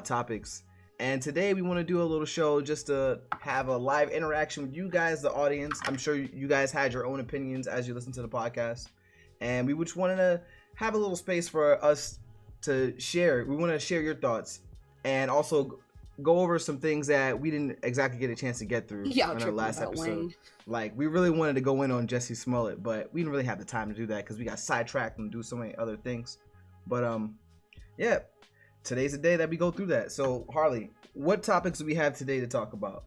topics. And today we want to do a little show just to have a live interaction with you guys, the audience. I'm sure you guys had your own opinions as you listen to the podcast. And we just wanted to have a little space for us to share. We want to share your thoughts and also go over some things that we didn't exactly get a chance to get through in our last episode. Wayne. Like, we really wanted to go in on Jesse Smollett, but we didn't really have the time to do that because we got sidetracked and do so many other things. But yeah, today's the day that we go through that. So Harley, what topics do we have today to talk about?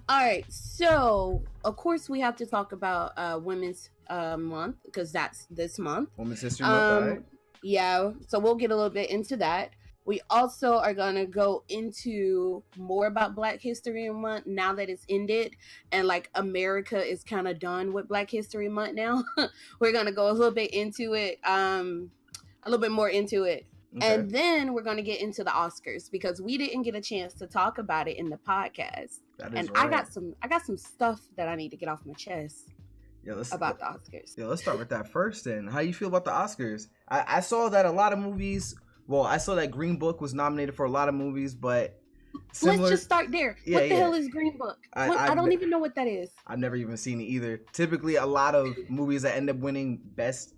All right, so of course we have to talk about Women's Month because that's this month. Women's History Month. All right. Yeah, so we'll get a little bit into that. We also are going to go into more about Black History Month now that it's ended and like America is kind of done with Black History Month now. We're going to go a little bit into it, a little bit more into it. Okay. And then we're going to get into the Oscars because we didn't get a chance to talk about it in the podcast. And right. I got some stuff that I need to get off my chest. About the Oscars. Yeah, let's start with that first then. How you feel about the Oscars? I saw that a lot of movies... Well, I saw that Green Book was nominated for a lot of movies, but let's just start there. Yeah, what the hell is Green Book? I don't even know what that is. I've never even seen it either. Typically, a lot of movies that end up winning best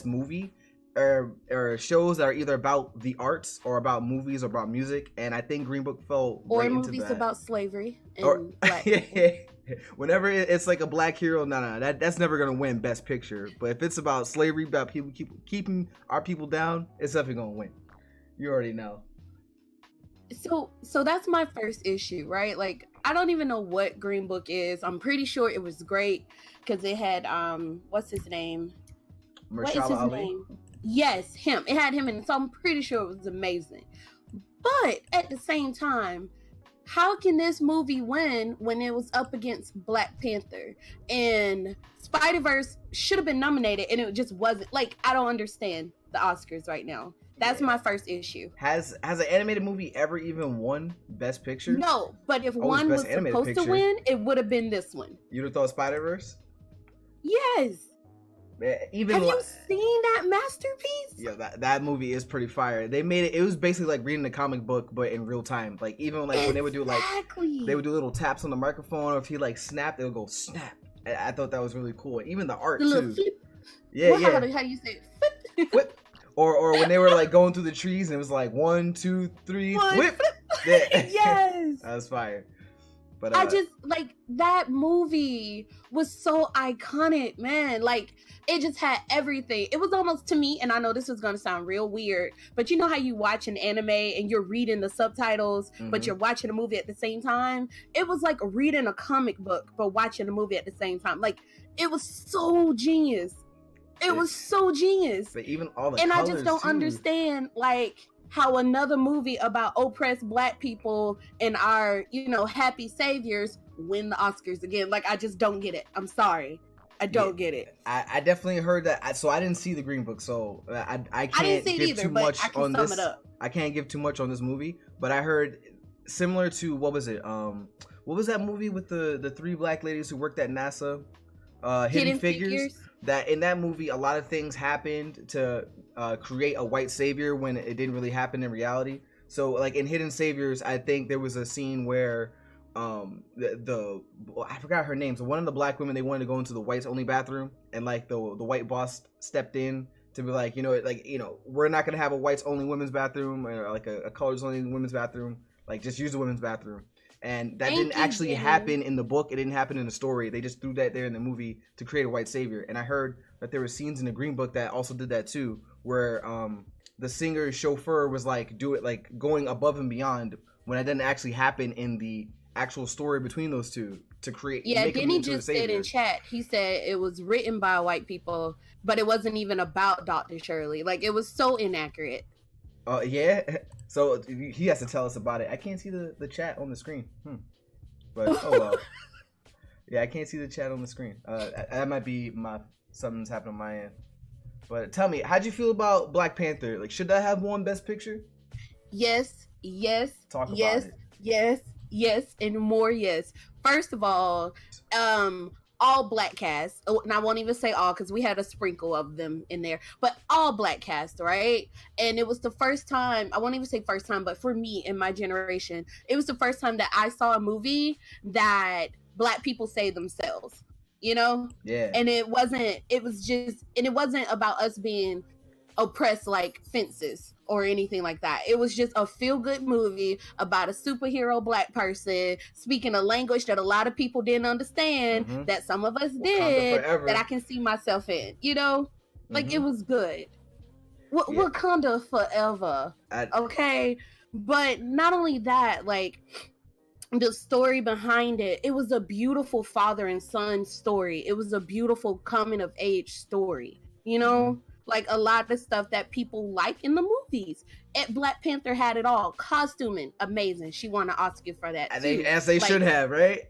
movie are shows that are either about the arts or about movies or about music, and I think Green Book fell right into that. Or movies about slavery and black Whenever it's like a black hero, that's never gonna win Best Picture. But if it's about slavery, about people keeping our people down, it's definitely gonna win. You already know. So that's my first issue, right? Like, I don't even know what Green Book is. I'm pretty sure it was great because it had what's his name? What is his name? Yes, him. It had him in it, so I'm pretty sure it was amazing. But at the same time, how can this movie win when it was up against Black Panther? And Spider-Verse should have been nominated and it just wasn't. Like, I don't understand the Oscars right now. That's my first issue. Has an animated movie ever even won Best Picture? No, but if one was supposed to win, it would have been this one. You'd have thought Spider-Verse? Yes. Have you seen that masterpiece? Yeah, that movie is pretty fire. They made it was basically like reading a comic book, but in real time. Like, even like when they would do they would do little taps on the microphone, or if he like snapped, they would go snap. I thought that was really cool. Even the art too. Yeah, well, yeah. How do you say it? Whip. Or when they were like going through the trees and it was like 1, 2, 3, whip. Yeah. Yes. That was fire. But I just like that movie was so iconic, man. Like, it just had everything. It was almost, to me, and I know this is going to sound real weird, but you know how you watch an anime and you're reading the subtitles, but you're watching a movie at the same time? It was like reading a comic book, but watching a movie at the same time. Like, it was so genius. It was so genius. But even all the and colors I just don't too. Understand, like, how another movie about oppressed Black people and our, happy saviors win the Oscars again. Like, I just don't get it. I'm sorry. I don't get it. I definitely heard that. So I didn't see the Green Book, so I can't give too much on this. I can't give too much on this movie, but I heard similar to, what was it? What was that movie with the 3 Black ladies who worked at NASA? Hidden Figures. That in that movie, a lot of things happened to create a white savior when it didn't really happen in reality. So, like in Hidden Saviors, I think there was a scene where I forgot her name. So one of the Black women, they wanted to go into the whites only bathroom, and like the white boss stepped in to be like, we're not gonna have a whites only women's bathroom or like a colors only women's bathroom. Like, just use the women's bathroom. And that didn't actually happen in the book. It didn't happen in the story. They just threw that there in the movie to create a white savior. And I heard that there were scenes in the Green Book that also did that too, where the singer's chauffeur was like going above and beyond when it didn't actually happen in the actual story between those two to create. Yeah, Denny just said in chat, he said it was written by white people, but it wasn't even about Dr. Shirley. Like, it was so inaccurate. Yeah. So he has to tell us about it. I can't see the chat on the screen. But oh well. Yeah, I can't see the chat on the screen. That might be something's happened on my end. But tell me, how'd you feel about Black Panther? Like, should that have won Best Picture? Yes. Talk about it. Yes, and more yes. First of all, all black cast, and I won't even say all because we had a sprinkle of them in there, but all black cast, right? And it was the first time, I won't even say first time, but for me in my generation, it was the first time that I saw a movie that black people say themselves, you know? Yeah. And it wasn't about us being oppressed like fences or anything like that. It was just a feel-good movie about a superhero black person speaking a language that a lot of people didn't understand, that some of us did, that I can see myself in, you know? Like, it was good. Wakanda forever. Okay? But not only that, like, the story behind it, it was a beautiful father and son story. It was a beautiful coming of age story, you know? Like a lot of stuff that people like in the movies. Black Panther had it all. Costuming, amazing. She won an Oscar for that too. As they should have, right?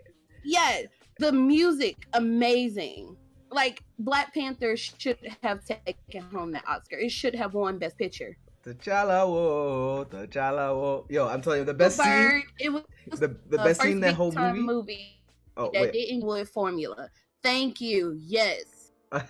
Yeah. The music, amazing. Like, Black Panther should have taken home that Oscar. It should have won Best Picture. T'Challa, yo, I'm telling you, the best scene. It was the best scene in that whole movie. That didn't wood formula. Thank you. Yes.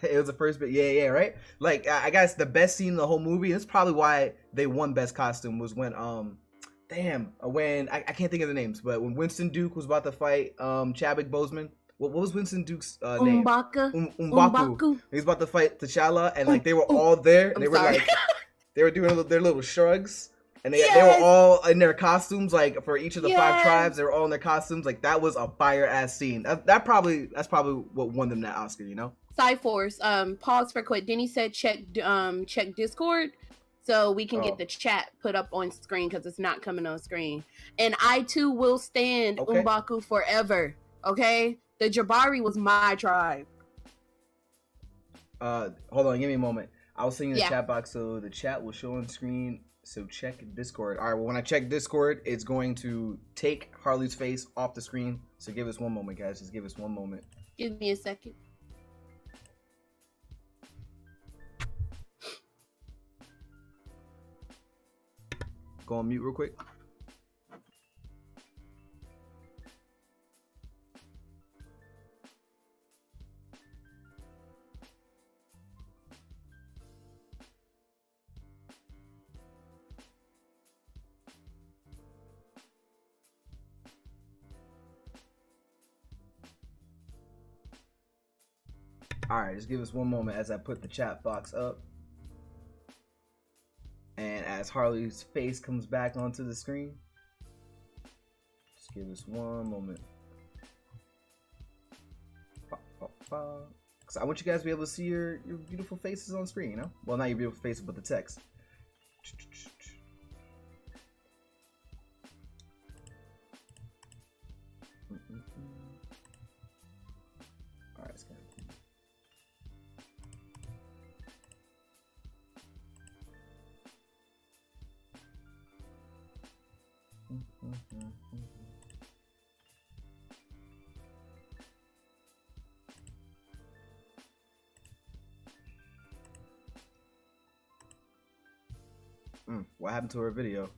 It was the first bit, yeah, right. Like, I guess the best scene in the whole movie. That's probably why they won best costume. Was when when I can't think of the names, but when Winston Duke was about to fight Chadwick Boseman. What was Winston Duke's name? M'Baku. He was about to fight T'Challa, and like they were all there, and they were like they were doing their little shrugs. And they were all in their costumes, like for each of the 5 tribes, they were all in their costumes. Like that was a fire ass scene. That's probably what won them that Oscar, you know. Syphorce, pause for quick. Denny said check Discord so we can get the chat put up on screen because it's not coming on screen. And I too will stand M'Baku forever. Okay, the Jabari was my tribe. Hold on, give me a moment. I'll send you the chat box so the chat will show on screen. So check Discord. All right, well, when I check Discord, it's going to take Harley's face off the screen. So give us one moment, guys. Just give us one moment. Give me a second. Go on mute real quick. All right, just give us one moment as I put the chat box up. And as Harley's face comes back onto the screen, just give us one moment. Because I want you guys to be able to see your beautiful faces on screen, you know? Well, not your beautiful faces, but the text. All right, it's good. What happened to her video?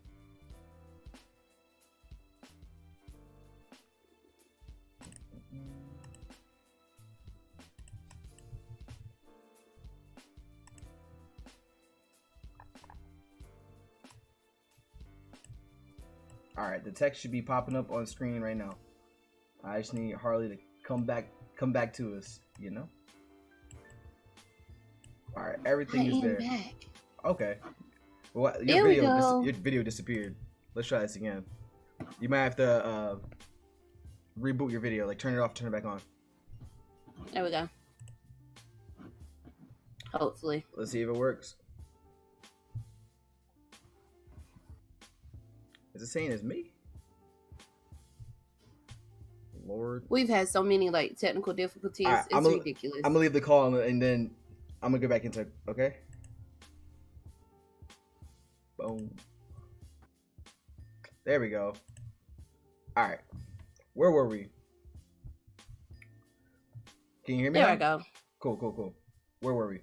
Alright, the text should be popping up on screen right now. I just need Harley to come back to us, you know? Alright, everything is there. Back. Okay. Well, your video disappeared. Let's try this again. You might have to reboot your video, like turn it off, turn it back on. There we go. Hopefully. Let's see if it works. Is it saying it's me? Lord. We've had so many like technical difficulties. Right, it's ridiculous. I'm gonna leave the call and then I'm gonna go back into okay? Boom. There we go. Alright. Where were we? Can you hear me? There I go. Cool. Where were we?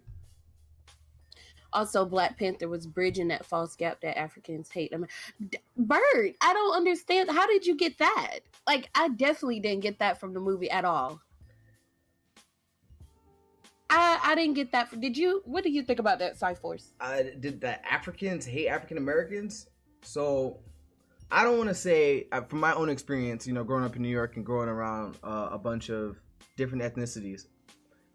Also, Black Panther was bridging that false gap that Africans hate. Bird, I don't understand. How did you get that? Like, I definitely didn't get that from the movie at all. I didn't get that. Did you? What do you think about that, Syphorce? Did the Africans hate African Americans? So I don't want to say, from my own experience, growing up in New York and growing around a bunch of different ethnicities,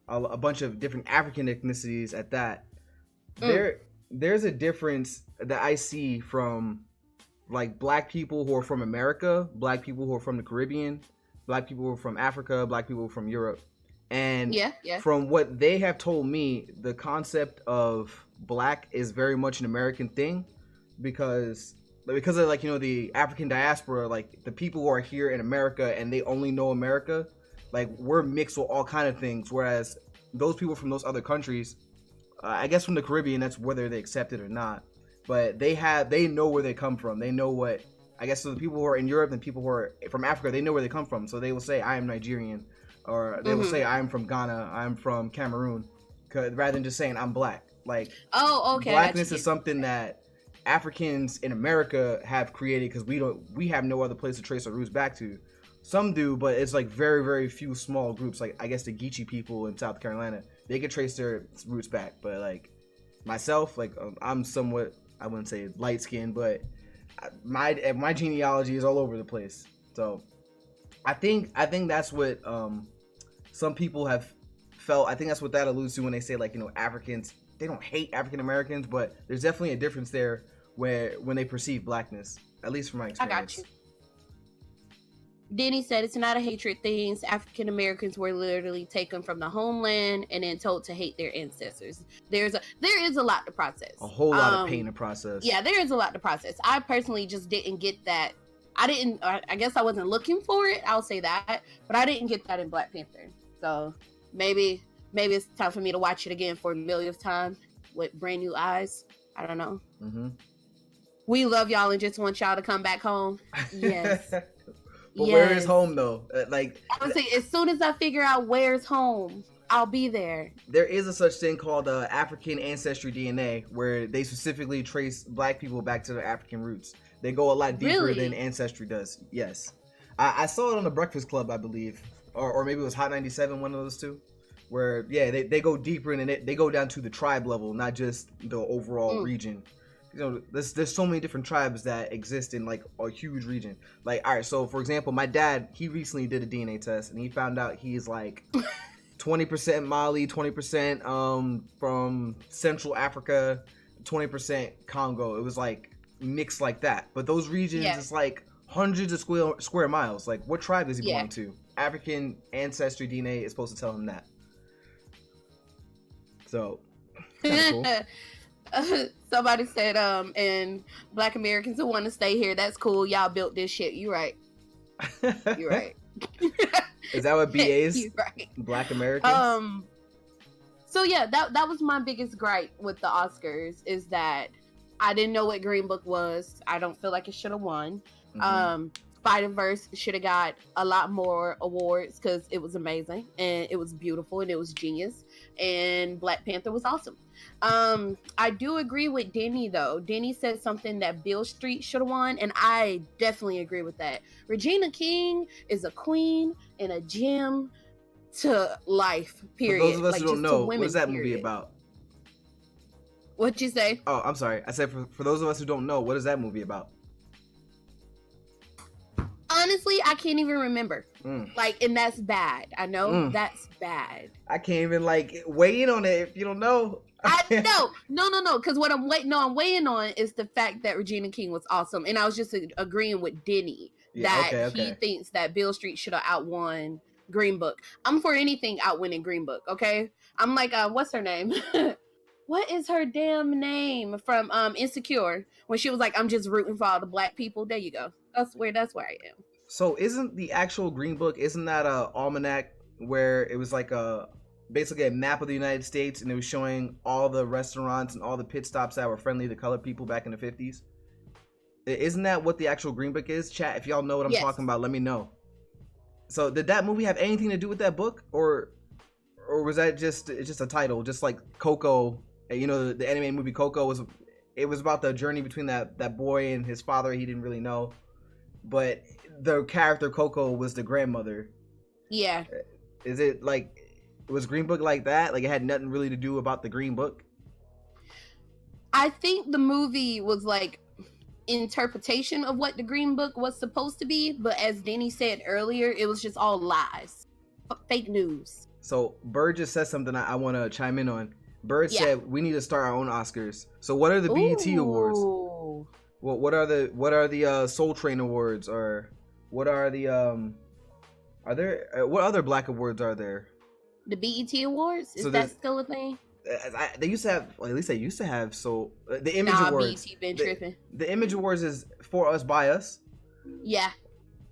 a bunch of different African ethnicities at that. There's a difference that I see from like black people who are from America, black people who are from the Caribbean, black people who are from Africa, black people from Europe. And from what they have told me, the concept of black is very much an American thing because of like, the African diaspora, like the people who are here in America and they only know America, like we're mixed with all kind of things. Whereas those people from those other countries, I guess from the Caribbean, that's whether they accept it or not. But they know where they come from. They know what, I guess, so the people who are in Europe and people who are from Africa, they know where they come from. So they will say, I am Nigerian. Or they will say, I'm from Ghana, I'm from Cameroon, rather than just saying I'm black. Like, blackness is something that Africans in America have created because we have no other place to trace our roots back to. Some do, but it's like very, very few small groups. Like, I guess the Geechee people in South Carolina, they can trace their roots back. But like myself, like I'm somewhat, I wouldn't say light skinned, but my genealogy is all over the place. So I think that's what some people have felt. I think that's what that alludes to when they say, like, Africans, they don't hate African Americans, but there's definitely a difference there when they perceive blackness, at least from my experience. I got you. Denny said it's not a hatred thing. African Americans were literally taken from the homeland and then told to hate their ancestors. There is a lot to process. A whole lot of pain to process. Yeah, there is a lot to process. I personally just didn't get that. I guess I wasn't looking for it. I'll say that, but I didn't get that in Black Panther. So maybe it's time for me to watch it again for a millionth time with brand new eyes. I don't know. Mm-hmm. We love y'all and just want y'all to come back home. Yes. But yes. Where is home though? Like, I would say, as soon as I figure out where's home, I'll be there. There is a such thing called African ancestry DNA, where they specifically trace Black people back to their African roots. They go a lot deeper than Ancestry does. Yes, I saw it on the Breakfast Club, I believe, or maybe it was Hot 97, one of those two. Where they go deeper and they go down to the tribe level, not just the overall region. There's so many different tribes that exist in like a huge region. Like, all right, so for example, my dad, he recently did a DNA test and he found out he's like 20% Mali, 20% from Central Africa, 20% Congo. It was like mixed like that. But those regions, it's like hundreds of square miles. Like, what tribe is he belong to? African ancestry DNA is supposed to tell him that. So, kind of cool. Somebody said, and Black Americans who want to stay here, that's cool. Y'all built this shit. You right. You right. Is that what BA is? You right. Black Americans? So yeah, that was my biggest gripe with the Oscars, is that I didn't know what Green Book was. I don't feel like it should have won. Mm-hmm. Spider-Verse should have got a lot more awards because it was amazing and it was beautiful and it was genius, and Black Panther was awesome. I do agree with Denny though. Denny said something that Beale Street should have won, and I definitely agree with that. Regina King is a queen and a gem to life, period. For those of us who don't know, what is that movie about? What'd you say? Oh, I'm sorry. I said for those of us who don't know, what is that movie about? Honestly, I can't even remember. Like, and that's bad. I know that's bad. I can't even like weigh in on it if you don't know. I know. No. Because what I'm weighing on is the fact that Regina King was awesome, and I was just agreeing with Denny that he thinks that Beale Street should have outwon Green Book. I'm for anything outwinning Green Book. Okay, I'm like, what's her name? What is her damn name from Insecure? When she was like, I'm just rooting for all the Black people. There you go. That's where I am. So isn't the actual Green Book, isn't that a almanac where it was like basically a map of the United States, and it was showing all the restaurants and all the pit stops that were friendly to colored people back in the 50s? Isn't that what the actual Green Book is? Chat, if y'all know what I'm talking about, let me know. So did that movie have anything to do with that book, or was that just a title, just like Coco? You know, the animated movie Coco was about the journey between that boy and his father he didn't really know, but the character Coco was the grandmother. Yeah. Is it like, Was Green Book like that? Like it had nothing really to do about the Green Book? I think the movie was like interpretation of what the Green Book was supposed to be, but as Denny said earlier, it was just all lies, fake news. So Bird just said something I want to chime in on. Bird said we need to start our own Oscars. So what are the BET Awards? Well, what are the Soul Train Awards, or what are the are there what other Black awards are there? The BET Awards, is that still a thing? They used to have, well, at least they used to have. So the Image Awards. BET been tripping. The Image Awards is For Us by Us. Yeah.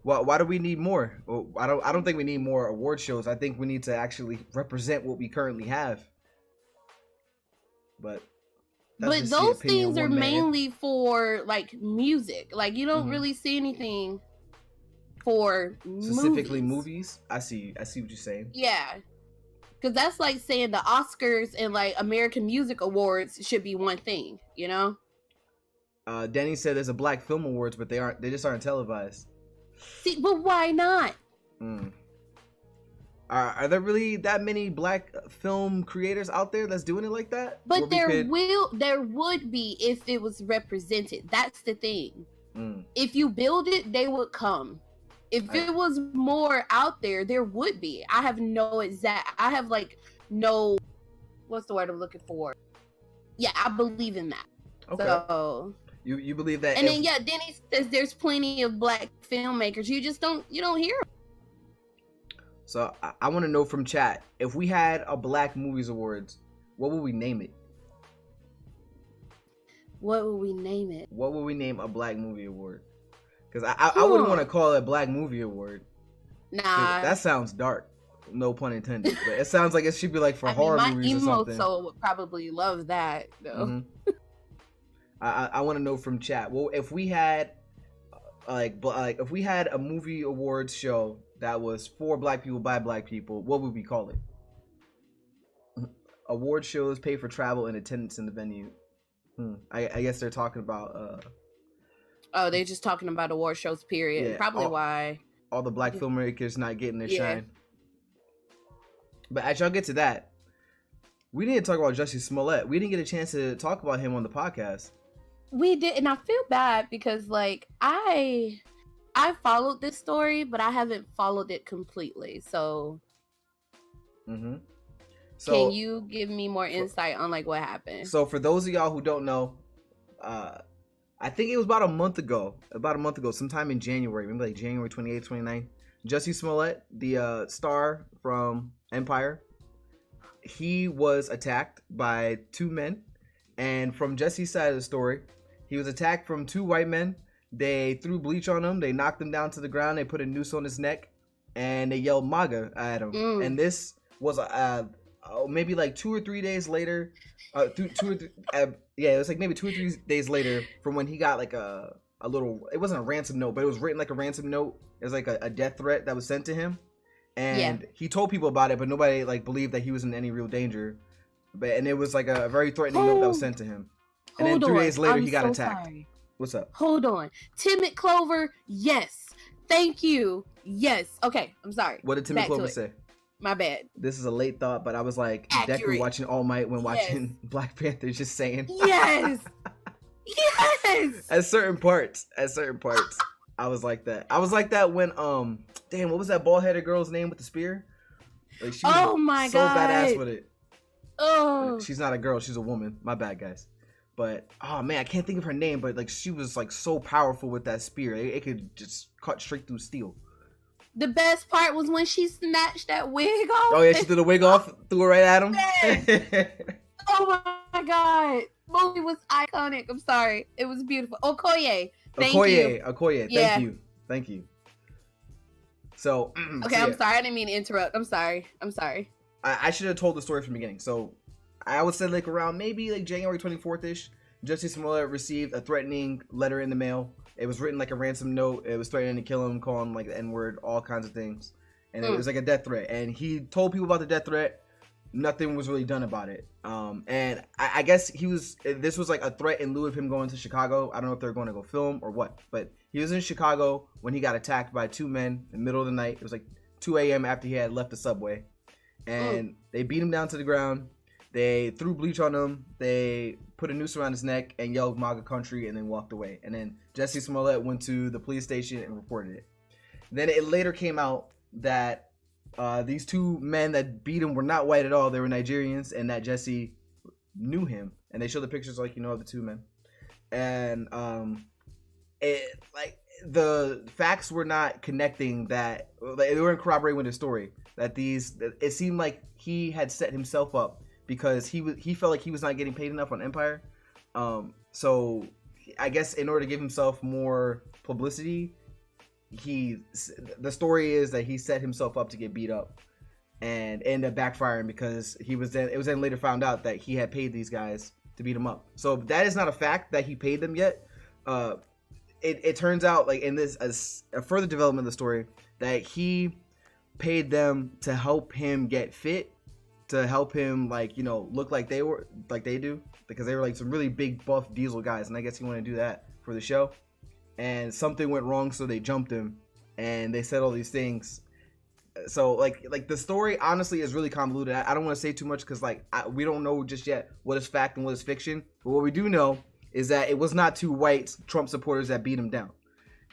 Well, why do we need more? Well, I don't think we need more award shows. I think we need to actually represent what we currently have. But those things are mainly for like music. Like you don't really see anything for specifically movies. I see what you're saying. Yeah. Because that's like saying the Oscars and like American Music Awards should be one thing, you know? Denny said there's a Black Film Awards, but they just aren't televised. See, but why not? Are there really that many Black film creators out there that's doing it like that? But there would be if it was represented. That's the thing. If you build it, they would come. If it was more out there, there would be. I have like no, what's the word I'm looking for? Yeah, I believe in that. Okay. So you believe that? And then Denny says there's plenty of Black filmmakers. You don't hear them. So I want to know from chat, if we had a Black Movies Awards, what would we name it? What would we name it? What would we name a Black Movie Award? Because I wouldn't want to call it a Black Movie Award. Nah. That sounds dark. No pun intended. But it sounds like it should be like for horror movies or something. My emo soul would probably love that, though. I want to know from chat. Well, if we had if we had a movie awards show that was for Black people by Black people, what would we call it? Award shows pay for travel and attendance in the venue. I guess they're talking about oh, they're just talking about award shows, period. Yeah, probably why all the Black filmmakers not getting their shine. But as y'all get to that, we didn't talk about Jussie Smollett. We didn't get a chance to talk about him on the podcast. We did, and I feel bad because like I followed this story, but I haven't followed it completely. So, so can you give me more insight on like what happened? So for those of y'all who don't know, I think it was about a month ago, sometime in January, maybe like January 28th, 29th, Jussie Smollett, the star from Empire, he was attacked by two men. And from Jussie's side of the story, he was attacked from two white men. They threw bleach on him. They knocked him down to the ground. They put a noose on his neck. And they yelled MAGA at him. And this was maybe like 2 or 3 days later. It was like maybe 2 or 3 days later from when he got like a little, it wasn't a ransom note, but it was written like a ransom note. It was like a death threat that was sent to him. And he told people about it, but nobody like believed that he was in any real danger. And it was like a very threatening note that was sent to him. And then 3 days later, he got attacked. Sorry. What's up? Hold on. Timid Clover, yes. Thank you. Yes. Okay, I'm sorry. What did Timid Clover say? My bad. This is a late thought, but I was like, Deku watching All Might when watching Black Panther, just saying. Yes. Yes. At certain parts, I was like that. I was like that when damn, what was that bald-headed girl's name with the spear? Like she was my so God. badass with it. Oh. She's not a girl, she's a woman. My bad, guys. But oh man, I can't think of her name, but like she was like so powerful with that spear. It could just cut straight through steel. The best part was when she snatched that wig off. Oh yeah, she threw the wig off, threw it right at him. Oh my God. Movie was iconic. I'm sorry. It was beautiful. Okoye. Okoye. Thank you. So okay, I'm sorry. I didn't mean to interrupt. I'm sorry. I should have told the story from the beginning. So I would say like around maybe like January 24th-ish, Jussie Smollett received a threatening letter in the mail. It was written like a ransom note. It was threatening to kill him, calling him like the N-word, all kinds of things. And it was like a death threat. And he told people about the death threat. Nothing was really done about it. And I guess this was like a threat in lieu of him going to Chicago. I don't know if they're going to go film or what, but he was in Chicago when he got attacked by two men in the middle of the night. It was like 2 a.m. after he had left the subway. and they beat him down to the ground. They threw bleach on him. They put a noose around his neck and yelled MAGA country and then walked away. And then Jussie Smollett went to the police station and reported it. Then it later came out that these two men that beat him were not white at all. They were Nigerians, and that Jussie knew him. And they showed the pictures of the two men. And the facts were not connecting that. They weren't corroborating with his story. It seemed like he had set himself up because he felt like he was not getting paid enough on Empire. So I guess in order to give himself more publicity, the story is that he set himself up to get beat up and ended up backfiring because it was then later found out that he had paid these guys to beat him up. So that is not a fact that he paid them yet. It turns out, like, in this, as a further development of the story, that he paid them to help him get fit, to help him look like they do, because they were like some really big buff diesel guys, and I guess he wanted to do that for the show. And something went wrong, so they jumped him, and they said all these things. So like the story honestly is really convoluted. I don't want to say too much because we don't know just yet what is fact and what is fiction. But what we do know is that it was not two white Trump supporters that beat him down.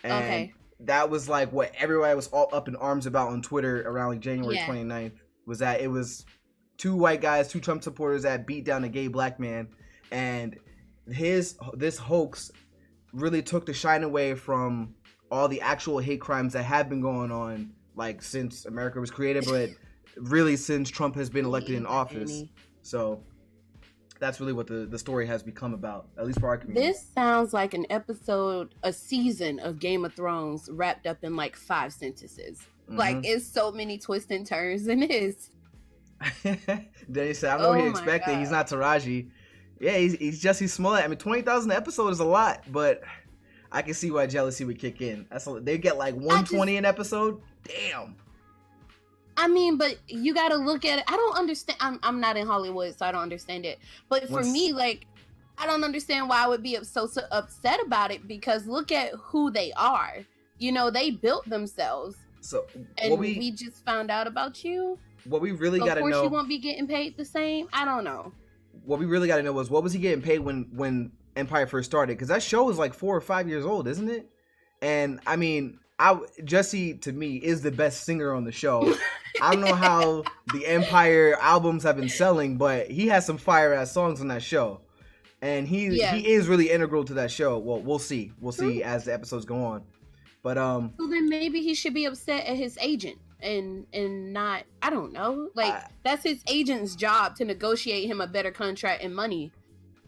And that was like what everybody was all up in arms about on Twitter around like January 29th, was that it was two white guys, two Trump supporters that beat down a gay black man. And this hoax really took the shine away from all the actual hate crimes that have been going on, like, since America was created, but really since Trump has been elected in office. So that's really what the story has become about, at least for our community. This sounds like a season of Game of Thrones wrapped up in like 5 sentences. Mm-hmm. Like, it's so many twists and turns in this. Then he said, I know what he expected. He's not Taraji. Yeah, he's Jussie Smollett. I mean, 20,000 episodes is a lot, but I can see why jealousy would kick in. They get like 120 an episode. Damn. I mean, but you got to look at it. I don't understand. I'm not in Hollywood, so I don't understand it. But for me, like, I don't understand why I would be so upset about it, because look at who they are. You know, they built themselves. So, and we just found out about you. What we really got to know. Of course, you won't be getting paid the same. I don't know. What we really got to know was, what was he getting paid when Empire first started? Because that show is like 4 or 5 years old, isn't it? And I mean, Jussie to me is the best singer on the show. I don't know how the Empire albums have been selling, but he has some fire ass songs on that show, and he is really integral to that show. Well, we'll see as the episodes go on. But well, then maybe he should be upset at his agent and not, I don't know, like, that's his agent's job to negotiate him a better contract and money,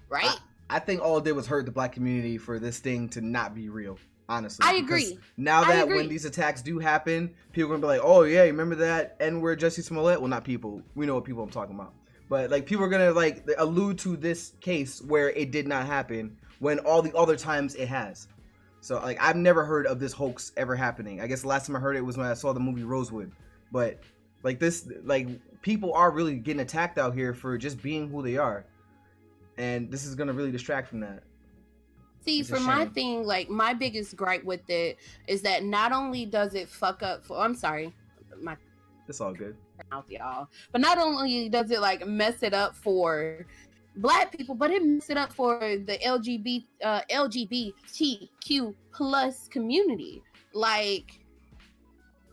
right? I think all it did was hurt the black community for this thing to not be real. Honestly, I agree. Now that when these attacks do happen, people are gonna be like, "Oh yeah, remember that N-word Jussie Smollett?" Well, not people. We know what people I'm talking about. But like, people are gonna like allude to this case where it did not happen when all the other times it has. So like, I've never heard of this hoax ever happening. I guess the last time I heard it was when I saw the movie Rosewood. But like this, like, people are really getting attacked out here for just being who they are, and this is gonna really distract from that. See, for my thing, like, my biggest gripe with it is that not only does it fuck up for, I'm sorry, it's all good, y'all, but not only does it like mess it up for black people, but it messes it up for the LGBTQ plus community. Like,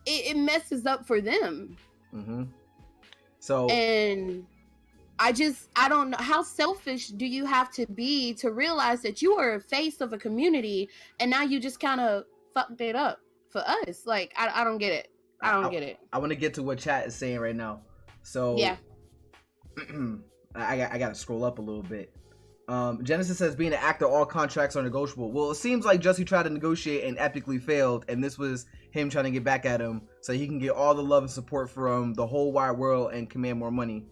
it messes up for them. Mm-hmm. So, and I don't know, how selfish do you have to be to realize that you are a face of a community and now you just kind of fucked it up for us? Like, I don't get it. I don't get it. I want to get to what chat is saying right now. So yeah, I got to scroll up a little bit. Genesis says, being an actor, all contracts are negotiable. Well, it seems like Jussie tried to negotiate and epically failed, and this was him trying to get back at him so he can get all the love and support from the whole wide world and command more money.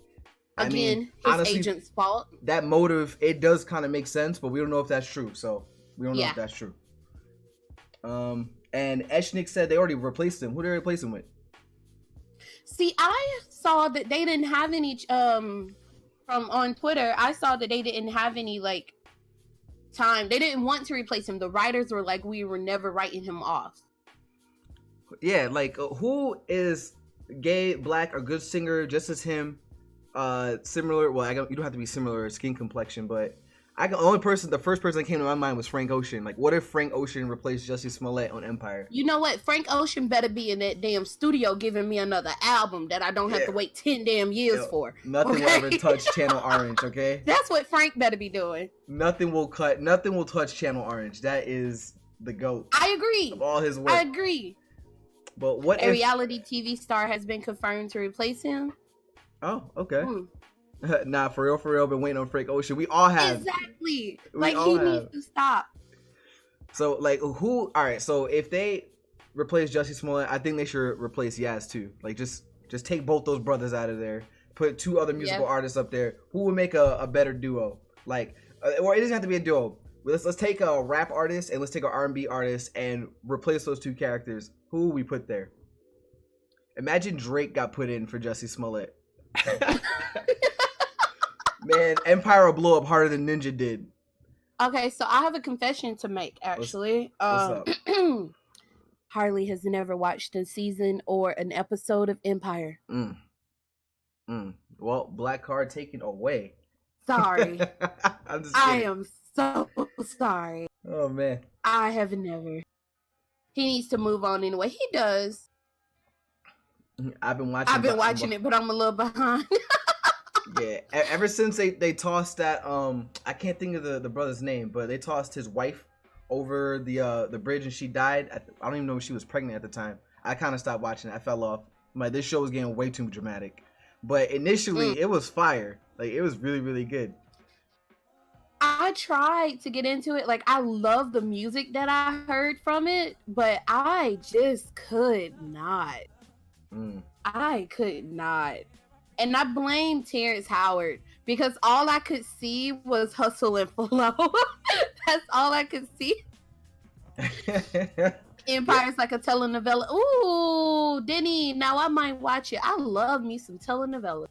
His honestly, agent's fault. That motive, it does kind of make sense, but we don't know if that's true. So we don't know if that's true. And Eshnik said they already replaced him. Who did they replace him with? See, I saw that they didn't have any from on Twitter. I saw that they didn't have any like time. They didn't want to replace him. The writers were like, we were never writing him off. Yeah, like who is gay, black, or good singer, just as him. Similar. Well, you don't have to be similar skin complexion, but the first person that came to my mind was Frank Ocean. Like, what if Frank Ocean replaced Jussie Smollett on Empire? You know what? Frank Ocean better be in that damn studio giving me another album that I don't have to wait 10 damn years for. Nothing will ever touch Channel Orange, okay? That's what Frank better be doing. Nothing will touch Channel Orange. That is the GOAT. I agree. Of all his work. I agree. But what if reality TV star has been confirmed to replace him? Oh, okay. Nah, for real, been waiting on Frank Ocean. We all have. Exactly. Like, he needs to stop. So, like, all right, so if they replace Jussie Smollett, I think they should replace Yaz too. Like, just take both those brothers out of there. Put 2 other musical artists up there. Who would make a better duo? Like, or it doesn't have to be a duo. Let's take a rap artist and let's take an R&B artist and replace those 2 characters. Who would we put there? Imagine Drake got put in for Jussie Smollett. Man, Empire will blow up harder than Ninja did. Okay, so I have a confession to make, actually. What's up? Harley has never watched a season or an episode of Empire. Well, black card taken away. Sorry. I'm just kidding. I am so sorry. Oh, man. I have never. He needs to move on anyway. He does. I've been watching it, but I'm a little behind. Yeah, ever since they tossed that I can't think of the brother's name, but they tossed his wife over the bridge and she died. I don't even know if she was pregnant at the time. I kind of stopped watching it. I fell off. I'm like, this show was getting way too dramatic. But initially, it was fire. Like, it was really, really good. I tried to get into it. Like, I love the music that I heard from it, but I just could not. I could not. And I blame Terrence Howard because all I could see was hustle and flow. That's all I could see. Empire's like a telenovela. Ooh, Denny, now I might watch it. I love me some telenovela.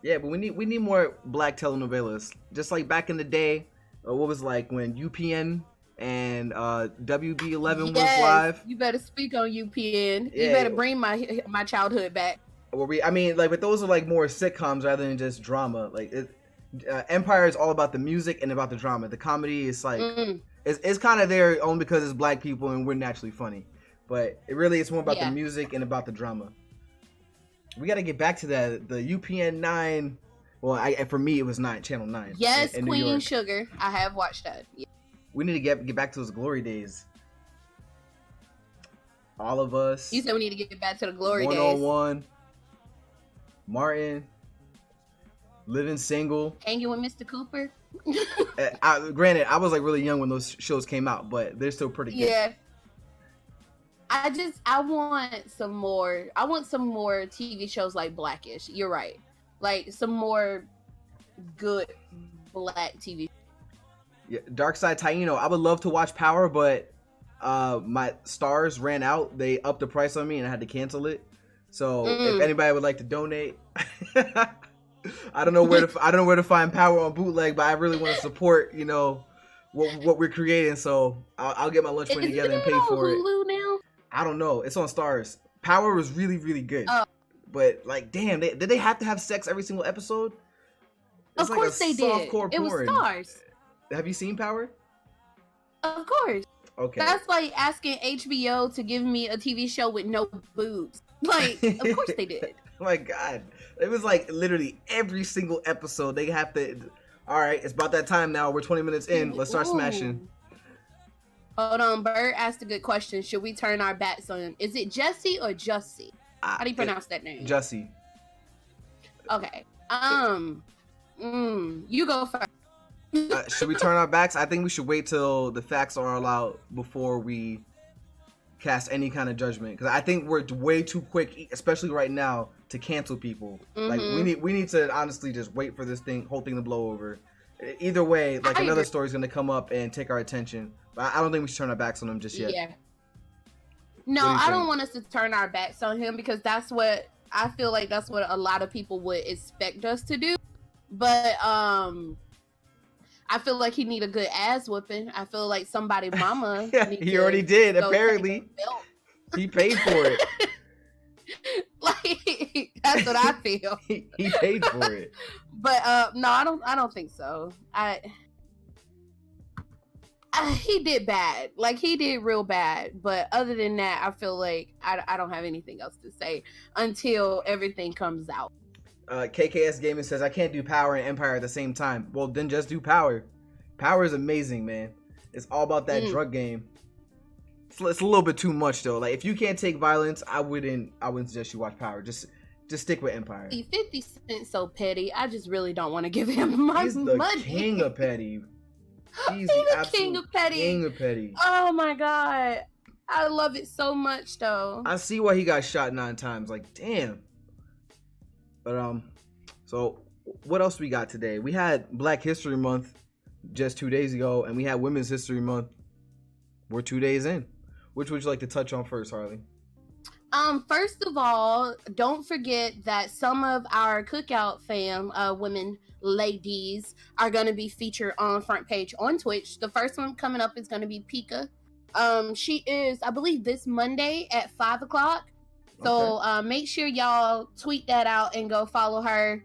Yeah, but we need more black telenovelas. Just like back in the day, what was like when UPN and WB11 was live. You better speak on UPN. Yeah. You better bring my childhood back. But those are like more sitcoms rather than just drama. Like Empire is all about the music and about the drama. The comedy is like it's kind of there only because it's black people and we're naturally funny. But it's more about the music and about the drama. We got to get back to that. The UPN 9. Well, for me it was Channel 9. Yes, in Queen Sugar. I have watched that. Yeah. We need to get back to those glory days. All of us. You said we need to get back to the glory days. 101. Martin, Living Single, Hanging with Mr. Cooper. Granted, I was like really young when those shows came out, but they're still pretty good. Yeah. I want some more. I want some more TV shows like Blackish. You're right. Like some more good black TV. Yeah, Dark Side Taino. I would love to watch Power, but my stars ran out. They upped the price on me, and I had to cancel it. So if anybody would like to donate, I don't know where to find Power on bootleg, but I really want to support, what we're creating. So I'll get my lunch money together and pay for it. Hulu now? I don't know. It's on Stars. Power was really, really good. But like, damn, did they have to have sex every single episode? Of course they did. It was Stars. Have you seen Power? Of course. Okay. That's like asking HBO to give me a TV show with no boobs. Like, of course they did. Oh my God. It was like literally every single episode. They have to, all right, it's about that time now. We're 20 minutes in. Let's start smashing. Hold on. Bird asked a good question. Should we turn our backs on him? Is it Jesse or Jussie? How do you pronounce that name? Jussie. Okay. You go first. Should we turn our backs? I think we should wait till the facts are all out before we cast any kind of judgment, because I think we're way too quick, especially right now, to cancel people. Like we need to honestly just wait for this whole thing to blow over. Either way, like another story's gonna come up and take our attention. But I don't think we should turn our backs on him just yet. Yeah. No, I don't want us to turn our backs on him, because that's what I feel like that's what a lot of people would expect us to do. But I feel like he need a good ass whooping. I feel like somebody mama. He already did. Apparently, he paid for it. Like, That's what I feel. He paid for it. But no, I don't think so. He did bad. Like, he did real bad. But other than that, I feel like I don't have anything else to say until everything comes out. KKS Gaming says, I can't do Power and Empire at the same time. Well, then just do Power. Power is amazing, man. It's all about that drug game. It's a little bit too much, though. Like, if you can't take violence, I wouldn't suggest you watch Power. Just stick with Empire. 50 Cent's so petty. I just really don't want to give him my He's the money. king of petty. He's the king of petty. King of petty. Oh my god. I love it so much, though. I see why he got shot 9 times. Like, damn. But so what else we got today? We had Black History Month just 2 days ago, and we had Women's History Month. We're 2 days in. Which would you like to touch on first, Harley? First of all, don't forget that some of our Cookout fam, women, ladies, are going to be featured on front page on Twitch. The first one coming up is going to be Pika. She is, I believe, this Monday at 5 o'clock. So make sure y'all tweet that out and go follow her,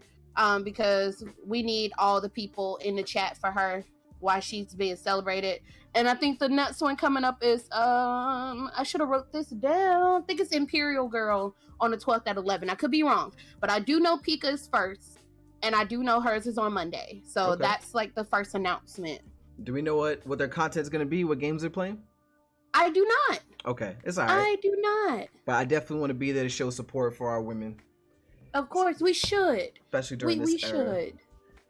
because we need all the people in the chat for her while she's being celebrated. And I think the next one coming up is, I should have wrote this down. I think it's Imperial Girl on the 12th at 11. I could be wrong, but I do know Pika is first, and I do know hers is on Monday. So that's like the first announcement. Do we know what their content's going to be? What games they're playing? I do not. Okay, it's all right. I do not. But I definitely want to be there to show support for our women. Of course, we should. Especially during this era. We should.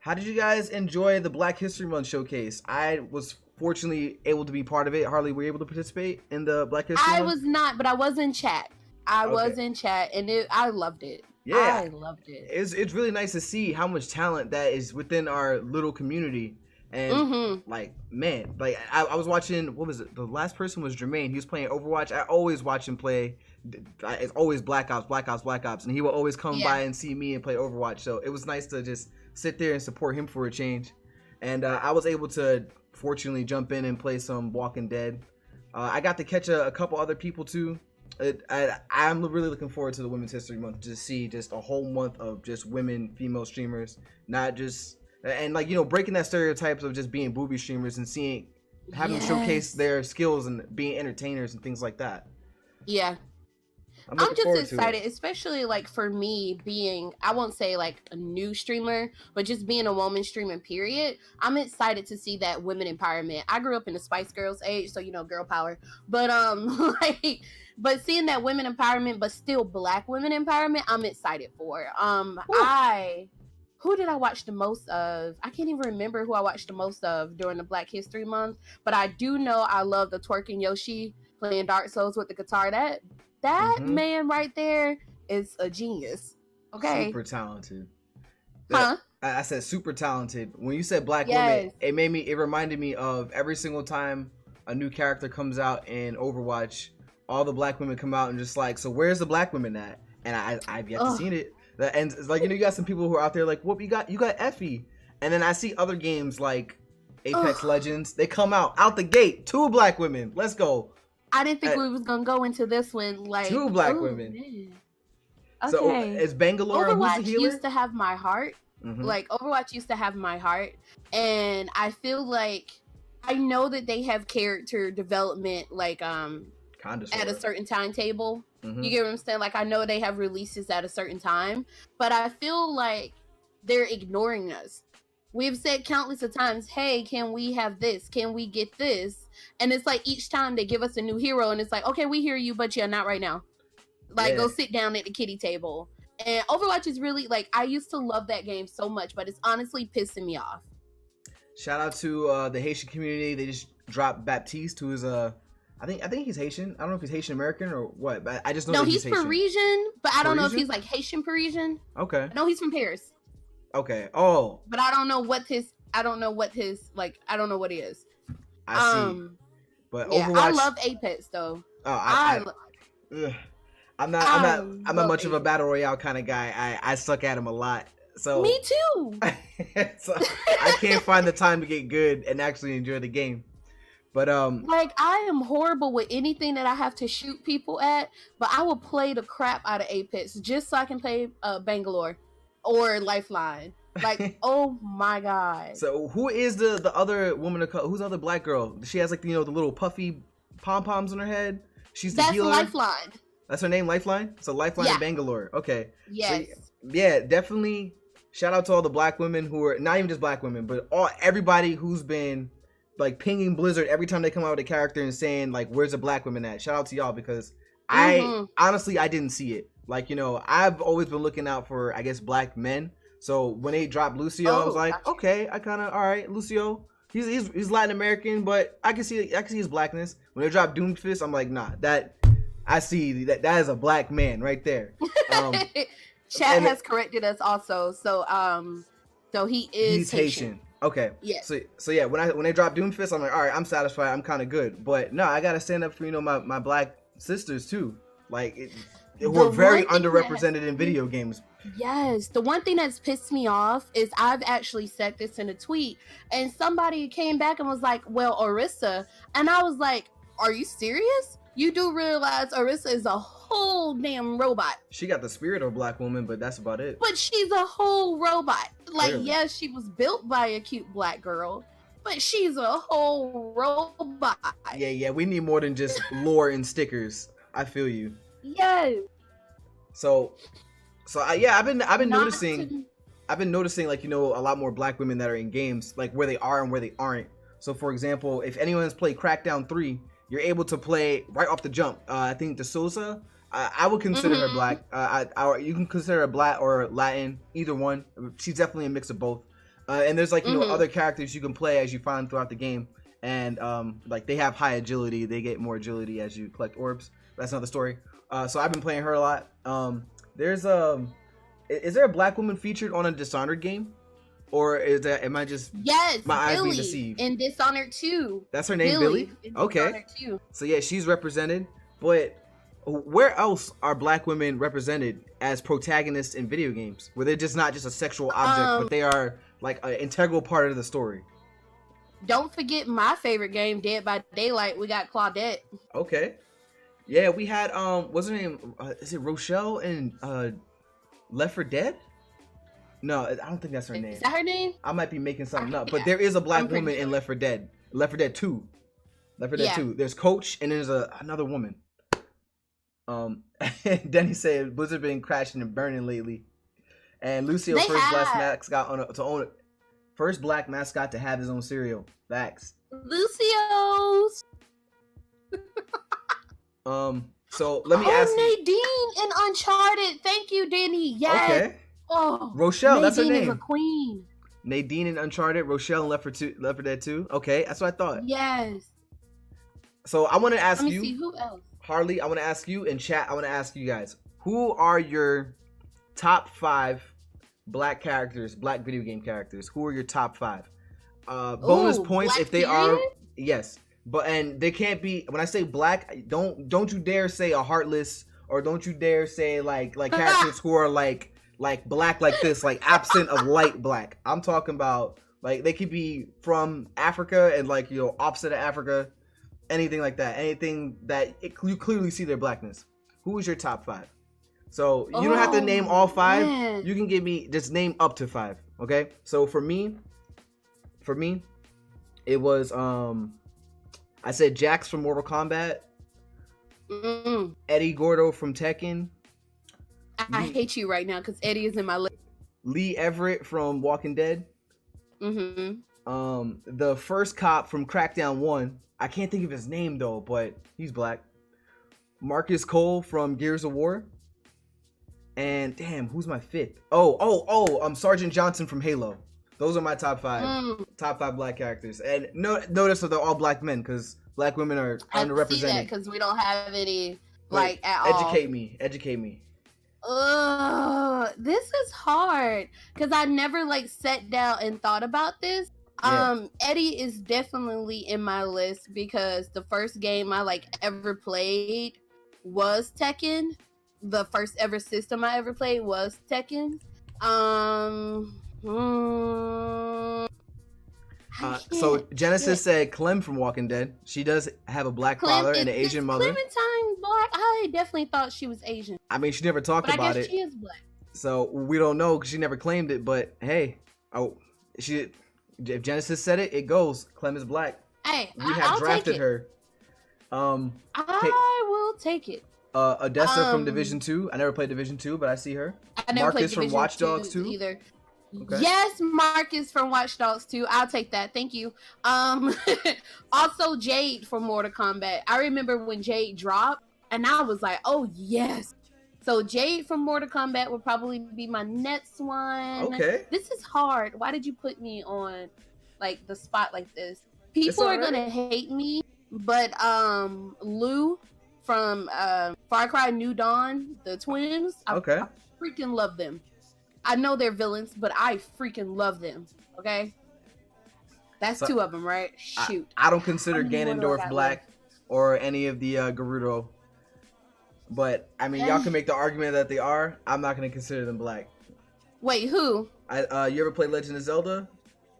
How did you guys enjoy the Black History Month showcase? I was fortunately able to be part of it. Harley, were you able to participate in the Black History Month? I was not, but I was in chat. I was in chat, and I loved it. Yeah, I loved it. It's really nice to see how much talent that is within our little community. And like, man, like I was watching, what was it? The last person was Jermaine. He was playing Overwatch. I always watch him play. It's always Black Ops. And he will always come by and see me and play Overwatch. So it was nice to just sit there and support him for a change. And I was able to fortunately jump in and play some Walking Dead. I got to catch a couple other people too. I'm really looking forward to the Women's History Month to see just a whole month of just female streamers, not just, and like, you know, breaking that stereotypes of just being booby streamers and having them showcase their skills and being entertainers and things like that. Yeah. I'm just excited, especially like for me being, I won't say like a new streamer, but just being a woman streaming period. I'm excited to see that women empowerment. I grew up in the Spice Girls age, so, you know, girl power, but but seeing that women empowerment, but still Black women empowerment, I'm excited for. Who did I watch the most of? I can't even remember who I watched the most of during the Black History Month, but I do know I love the twerking Yoshi playing Dark Souls with the guitar. That man right there is a genius. Okay. Super talented. Huh? I said super talented. When you said Black women, it reminded me of every single time a new character comes out in Overwatch, all the Black women come out and just like, so where's the Black women at? And I've yet to seen it. And it's like, you know, you got some people who are out there like, whoop, you got Effie. And then I see other games like Apex Legends. They come out the gate, 2 Black women. Let's go. I didn't think we was gonna go into this one. Like 2 Black women. Man. Okay. So is Bangalore Overwatch who's the healer? used to have my heart. Like Overwatch used to have my heart, and I feel like I know that they have character development like at a certain timetable. You get what I'm saying? Like I know they have releases at a certain time, but I feel like they're ignoring us. We've said countless of times, hey, can we have this? Can we get this? And it's like each time they give us a new hero and it's like, okay, we hear you, but yeah, not right now. Like, go sit down at the kiddie table. And Overwatch is really, like, I used to love that game so much, but it's honestly pissing me off. Shout out to the Haitian community. They just dropped Baptiste, who is I think he's Haitian. I don't know if he's Haitian American or what, but I just know that he's Haitian. No, he's Parisian, but I don't know if he's like Haitian Parisian. Okay. No, he's from Paris. Okay. Oh. But I don't know what he is. I don't know what he is. I see. But yeah, Overwatch, I love Apex though. Oh, I'm not much of a battle royale kind of guy. I suck at him a lot. So me too. So I can't find the time to get good and actually enjoy the game. But like I am horrible with anything that I have to shoot people at, but I will play the crap out of Apex just so I can play Bangalore or Lifeline. Like, oh my god. So who is the other woman of color? Who's the other black girl? She has like the little puffy pom poms on her head. She's the healer. That's Lifeline. That's her name, Lifeline. So Lifeline in Bangalore. Okay. Yes. So, yeah, definitely. Shout out to all the black women who are not even just black women, but everybody who's been like pinging Blizzard every time they come out with a character and saying like, "Where's the black women at?" Shout out to y'all because I honestly I didn't see it. Like I've always been looking out for I guess black men. So when they dropped Lucio, I was like, okay, I kind of all right, Lucio. He's Latin American, but I can see his blackness. When they dropped Doomfist, I'm like, nah, that I see that is a black man right there. Chat has corrected us also, so he is he's Haitian. Okay. Yeah. So yeah, when they dropped Doomfist, I'm like, all right, I'm satisfied. I'm kind of good. But no, I gotta stand up for my black sisters too. Like we're very underrepresented in video games. Yes, the one thing that's pissed me off is I've actually said this in a tweet, and somebody came back and was like, "Well, Orisa," and I was like, "Are you serious? You do realize Orisa is a whole damn robot. She got the spirit of a black woman, but that's about it. But she's a whole robot. Like, Clearly. yes, she was built by a cute black girl, but she's a whole robot. Yeah, we need more than just lore and stickers. I feel you. Yes. So I've been noticing like a lot more black women that are in games, like where they are and where they aren't. So for example, if anyone's played Crackdown 3, you're able to play right off the jump. I think De Souza, I would consider her black. You can consider her black or Latin, either one. She's definitely a mix of both. And there's like other characters you can play as you find throughout the game, and like they have high agility. They get more agility as you collect orbs. That's another story. So I've been playing her a lot. Is there a black woman featured on a Dishonored game, or am I just my eyes being deceived? In Dishonored 2. That's her name, Billy. Okay. So yeah, she's represented. But where else are black women represented as protagonists in video games, where they're just not just a sexual object, but they are like an integral part of the story? Don't forget my favorite game, Dead by Daylight. We got Claudette. Okay. Yeah, we had what's her name? Is it Rochelle in Left 4 Dead? No, I don't think that's her name. Is that her name? I might be making something up, but there is a black woman in Left 4 Dead. Left 4 Dead 2. Left 4 Dead 2. There's Coach and there's another woman. Denny said Blizzard been crashing and burning lately, and Lucio first black mascot to have his own cereal. Facts. Lucio's. So let me ask you. Nadine in Uncharted. Thank you, Danny. Yes. Okay. Oh, Rochelle, that's her name. Nadine is a queen. Nadine in Uncharted, Rochelle in Left 4 Dead 2. Okay, that's what I thought. Yes. So I want to ask you. Let me see who else. Harley, I want to ask you, in chat, I want to ask you guys, who are your top 5 black characters, black video game characters? Who are your top 5? Bonus points if they are, yes. And they can't be, when I say black, don't you dare say a Heartless, or don't you dare say like characters who are like black like this, like absent of light black. I'm talking about like they could be from Africa and like opposite of Africa, anything like that, anything that you clearly see their blackness. Who is your top 5? So you don't have to name all 5. Man. You can give me just name up to 5. Okay. So for me, it was I said Jax from Mortal Kombat, Eddie Gordo from Tekken. I hate you right now because Eddie is in my list. Lee Everett from Walking Dead. The first cop from Crackdown 1. I can't think of his name though, but he's black. Marcus Cole from Gears of War. And damn, who's my 5th? Sergeant Johnson from Halo. Those are my top 5. Top 5 black characters. And notice that they're all black men because black women are underrepresented. I see that because we don't have any at all. Educate me. This is hard because I never sat down and thought about this. Yeah. Eddie is definitely in my list because the first game I ever played was Tekken. The first ever system I ever played was Tekken. So Genesis said Clem from Walking Dead. She does have a black father and an Asian mother. Clementine black? I definitely thought she was Asian. I mean, she never talked about it. I guess she is black. So we don't know because she never claimed it. But hey, if Genesis said it, it goes. Clem is black. Hey, I'll drafted her. I will take it. Odessa from Division 2. I never played Division 2, but I see her. I never Marcus played from Watch Dogs 2 either. Okay. Yes, Marcus from Watch Dogs 2. I'll take that. Thank you. Also Jade from Mortal Kombat. I remember when Jade dropped, and I was like, oh yes. So Jade from Mortal Kombat would probably be my next one. Okay. This is hard. Why did you put me on like the spot like this? People are gonna hate me, but Lou from Far Cry New Dawn, the twins. I freaking love them. I know they're villains, but I freaking love them. Okay, that's two of them, right? Shoot. I don't consider Ganondorf black or any of the Gerudo, but I mean, y'all can make the argument that they are. I'm not gonna consider them black. Wait, who? You ever played Legend of Zelda?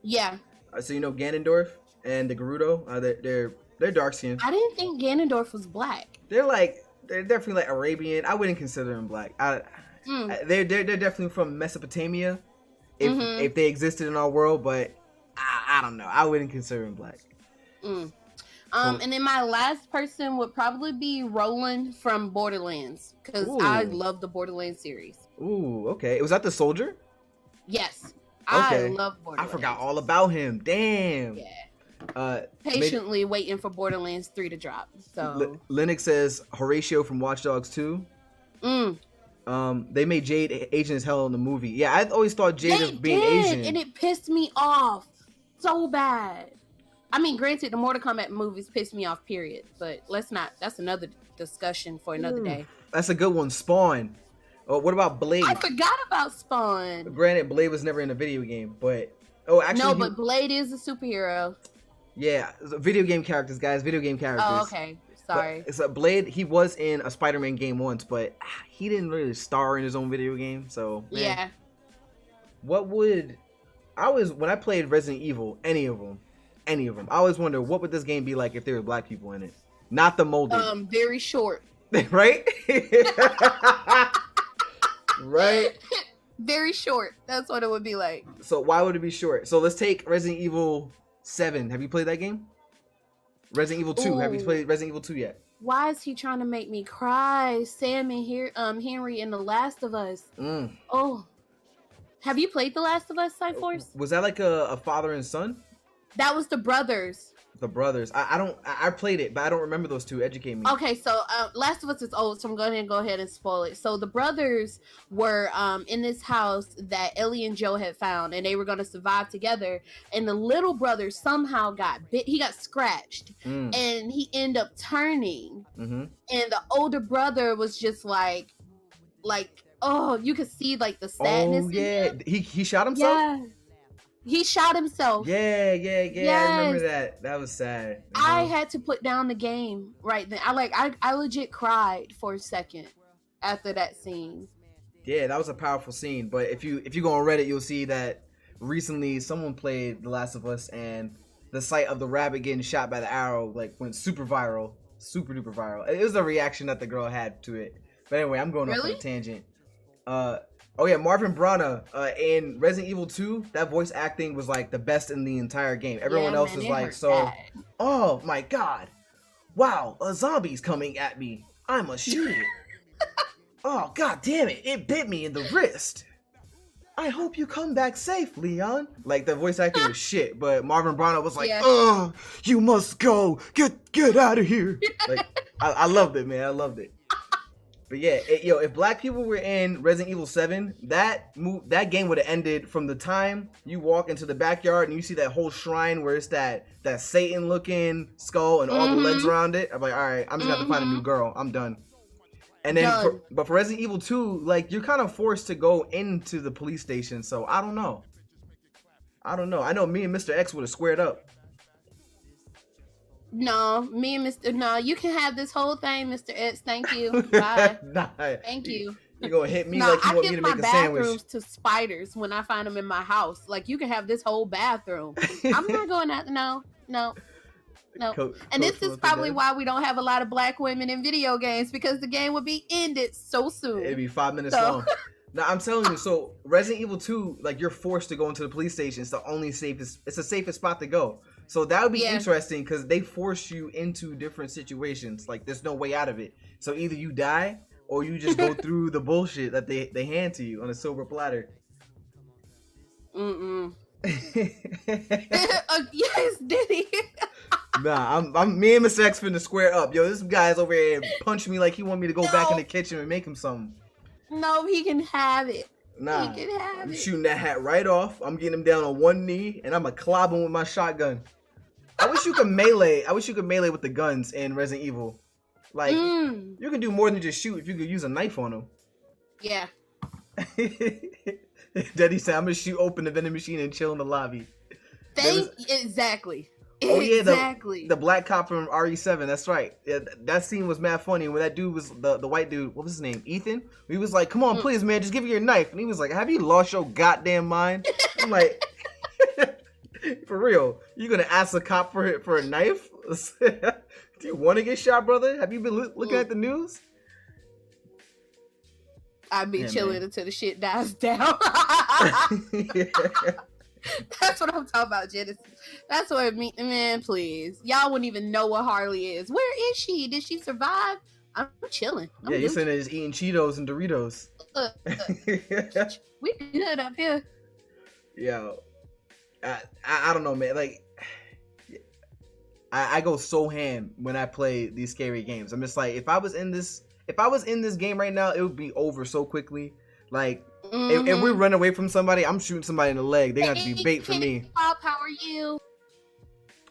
Yeah. So you know Ganondorf and the Gerudo. They're dark skinned. I didn't think Ganondorf was black. They're definitely like Arabian. I wouldn't consider them black. They're definitely from Mesopotamia, if they existed in our world, but I don't know. I wouldn't consider them black. And then my last person would probably be Roland from Borderlands, because I love the Borderlands series. Ooh, okay. Was that the soldier? Yes. Okay. I love Borderlands. I forgot all about him. Damn. Yeah. Patiently waiting for Borderlands 3 to drop. So Linux says Horatio from Watch Dogs 2. They made Jade Asian as hell in the movie. Yeah, I always thought Jade as being Asian, and it pissed me off so bad. I mean, granted, the Mortal Kombat movies pissed me off, period. But let's not. That's another discussion for another day. That's a good one. Spawn. Oh, what about Blade? I forgot about Spawn. Granted, Blade was never in a video game, but but Blade is a superhero. Yeah, video game characters, guys. Video game characters. Oh, okay. Sorry. It's a Blade. He was in a Spider-Man game once, but he didn't really star in his own video game. So yeah. When I played Resident Evil, any of them, I always wonder what would this game be like if there were black people in it, not the molded. Very short. Right. Right. Very short. That's what it would be like. So why would it be short? So let's take Resident Evil 7. Have you played that game? Resident Evil 2. Ooh. Have you played Resident Evil 2 yet? Why is he trying to make me cry? Sam and Henry in The Last of Us. Oh. Have you played The Last of Us, Syphorce? Was that like a father and son? That was the brothers. The brothers. I played it, but I don't remember those two. Educate me. Okay, so Last of Us is old, so I'm going to go ahead and spoil it. So the brothers were in this house that Ellie and Joe had found, and they were going to survive together. And the little brother somehow got bit. He got scratched, and he ended up turning. And the older brother was just like, oh, you could see like the sadness. Oh yeah, in him. He shot himself. Yeah. He shot himself. Yeah. Yes. I remember that. That was sad. I had to put down the game right then. I legit cried for a second after that scene. Yeah, that was a powerful scene. But if you go on Reddit, you'll see that recently someone played The Last of Us, and the sight of the rabbit getting shot by the arrow went super viral, super duper viral. It was the reaction that the girl had to it. But anyway, I'm going off on a tangent. Oh yeah, Marvin Brana in Resident Evil 2, that voice acting was like the best in the entire game. Everyone else was like so, oh my god, wow, a zombie's coming at me. I must shoot it. Oh god damn it, it bit me in the wrist. I hope you come back safe, Leon. Like the voice acting was shit, but Marvin Brana was like, oh, you must go, get out of here. Like I loved it, man. I loved it. But yeah, if black people were in Resident Evil 7, that game would have ended from the time you walk into the backyard and you see that whole shrine where it's that Satan looking skull and all the legs around it. I'm like, all right, I'm just gonna have to find a new girl. I'm done. And then, but for Resident Evil 2, like you're kind of forced to go into the police station. So I don't know. I know me and Mr. X would have squared up. No, me and Mr. No, you can have this whole thing, Mr. X. Thank you. Bye. Thank you. You gonna hit me No, like you I want me give to my make a sandwich? bathrooms to spiders when I find them in my house. Like, you can have this whole bathroom. I'm not going out. No. And this is probably why we don't have a lot of black women in video games, because the game would be ended so soon. It'd be 5 minutes long. Now I'm telling you, so Resident Evil 2, like, you're forced to go into the police station. It's the safest spot to go. So that would be interesting, because they force you into different situations. Like, there's no way out of it. So either you die or you just go through the bullshit that they hand to you on a silver platter. Yes, Diddy. Nah, I'm me and Mr. X finna square up. Yo, this guy's over here punching me like he want me to go back in the kitchen and make him something. No, he can have it. Nah, he can have I'm shooting that hat right off. I'm getting him down on one knee, and I'm a clob him with my shotgun. I wish you could melee. I wish you could melee with the guns in Resident Evil. Like, you can do more than just shoot if you could use a knife on them. Yeah. Daddy said, I'm gonna shoot open the vending machine and chill in the lobby. Exactly. Oh yeah, exactly. The black cop from RE7. That's right. Yeah, that scene was mad funny when that dude was the white dude. What was his name? Ethan. He was like, "Come on, please, man, just give me your knife." And he was like, "Have you lost your goddamn mind?" I'm like, for real, you gonna ask a cop for a knife? Do you want to get shot, brother? Have you been looking at the news? I'd be chilling until the shit dies down. That's what I'm talking about, Genesis. That's what it means. Man, please. Y'all wouldn't even know what Harley is. Where is she? Did she survive? I'm chilling. Yeah, you're saying they're just eating Cheetos and Doritos. We good up here. Yo, I don't know, man. Like, I go so ham when I play these scary games. I'm just like, if I was in this game right now, it would be over so quickly. Like, if we run away from somebody, I'm shooting somebody in the leg. They have to be bait for me. Cake Pop, how are you?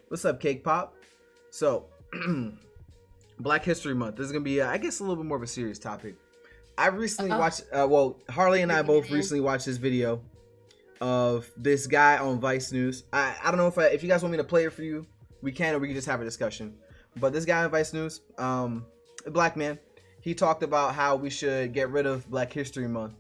What's up, Cake Pop? So, Black History Month. This is gonna be, I guess, a little bit more of a serious topic. I recently watched. Harley and I both recently watched this video of this guy on Vice News. I don't know if you guys want me to play it for you, we can, or we can just have a discussion. But this guy on Vice News, a black man, he talked about how we should get rid of Black History Month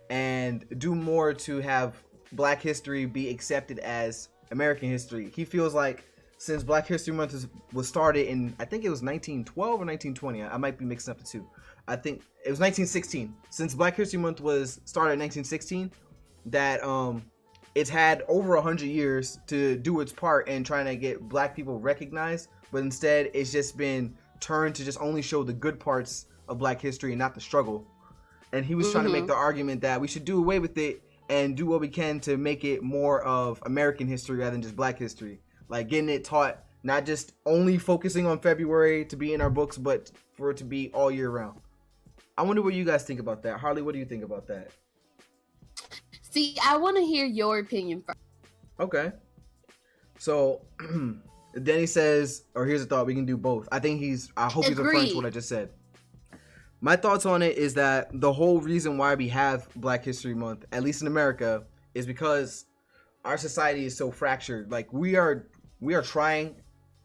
and do more to have Black history be accepted as American history. He feels like since Black History Month was started in, I think it was 1912 or 1920. I might be mixing up the two. I think it was 1916. Since Black History Month was started in 1916, that it's had over 100 years to do its part in trying to get black people recognized, but instead it's just been turned to just only show the good parts of black history and not the struggle. And he was trying to make the argument that we should do away with it and do what we can to make it more of American history rather than just black history. Like getting it taught, not just only focusing on February to be in our books, but for it to be all year round. I wonder what you guys think about that. Harley, what do you think about that? See, I want to hear your opinion first. Okay. So, Denny says, or here's a thought, we can do both. I think I hope he's referring to what I just said. My thoughts on it is that the whole reason why we have Black History Month, at least in America, is because our society is so fractured. Like, we are trying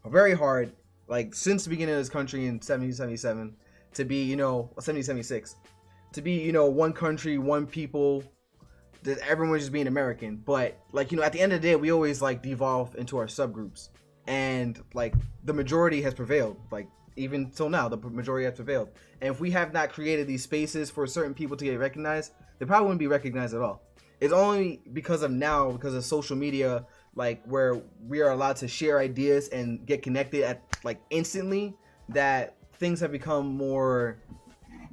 very hard, like, since the beginning of this country in 1777, to be, 1776, to be, one country, one people, that everyone's just being American. But, like, at the end of the day, we always, like, devolve into our subgroups. And, like, the majority has prevailed. Like, even till now, the majority has prevailed. And if we have not created these spaces for certain people to get recognized, they probably wouldn't be recognized at all. It's only because of social media, like, where we are allowed to share ideas and get connected at, like, instantly, that things have become more,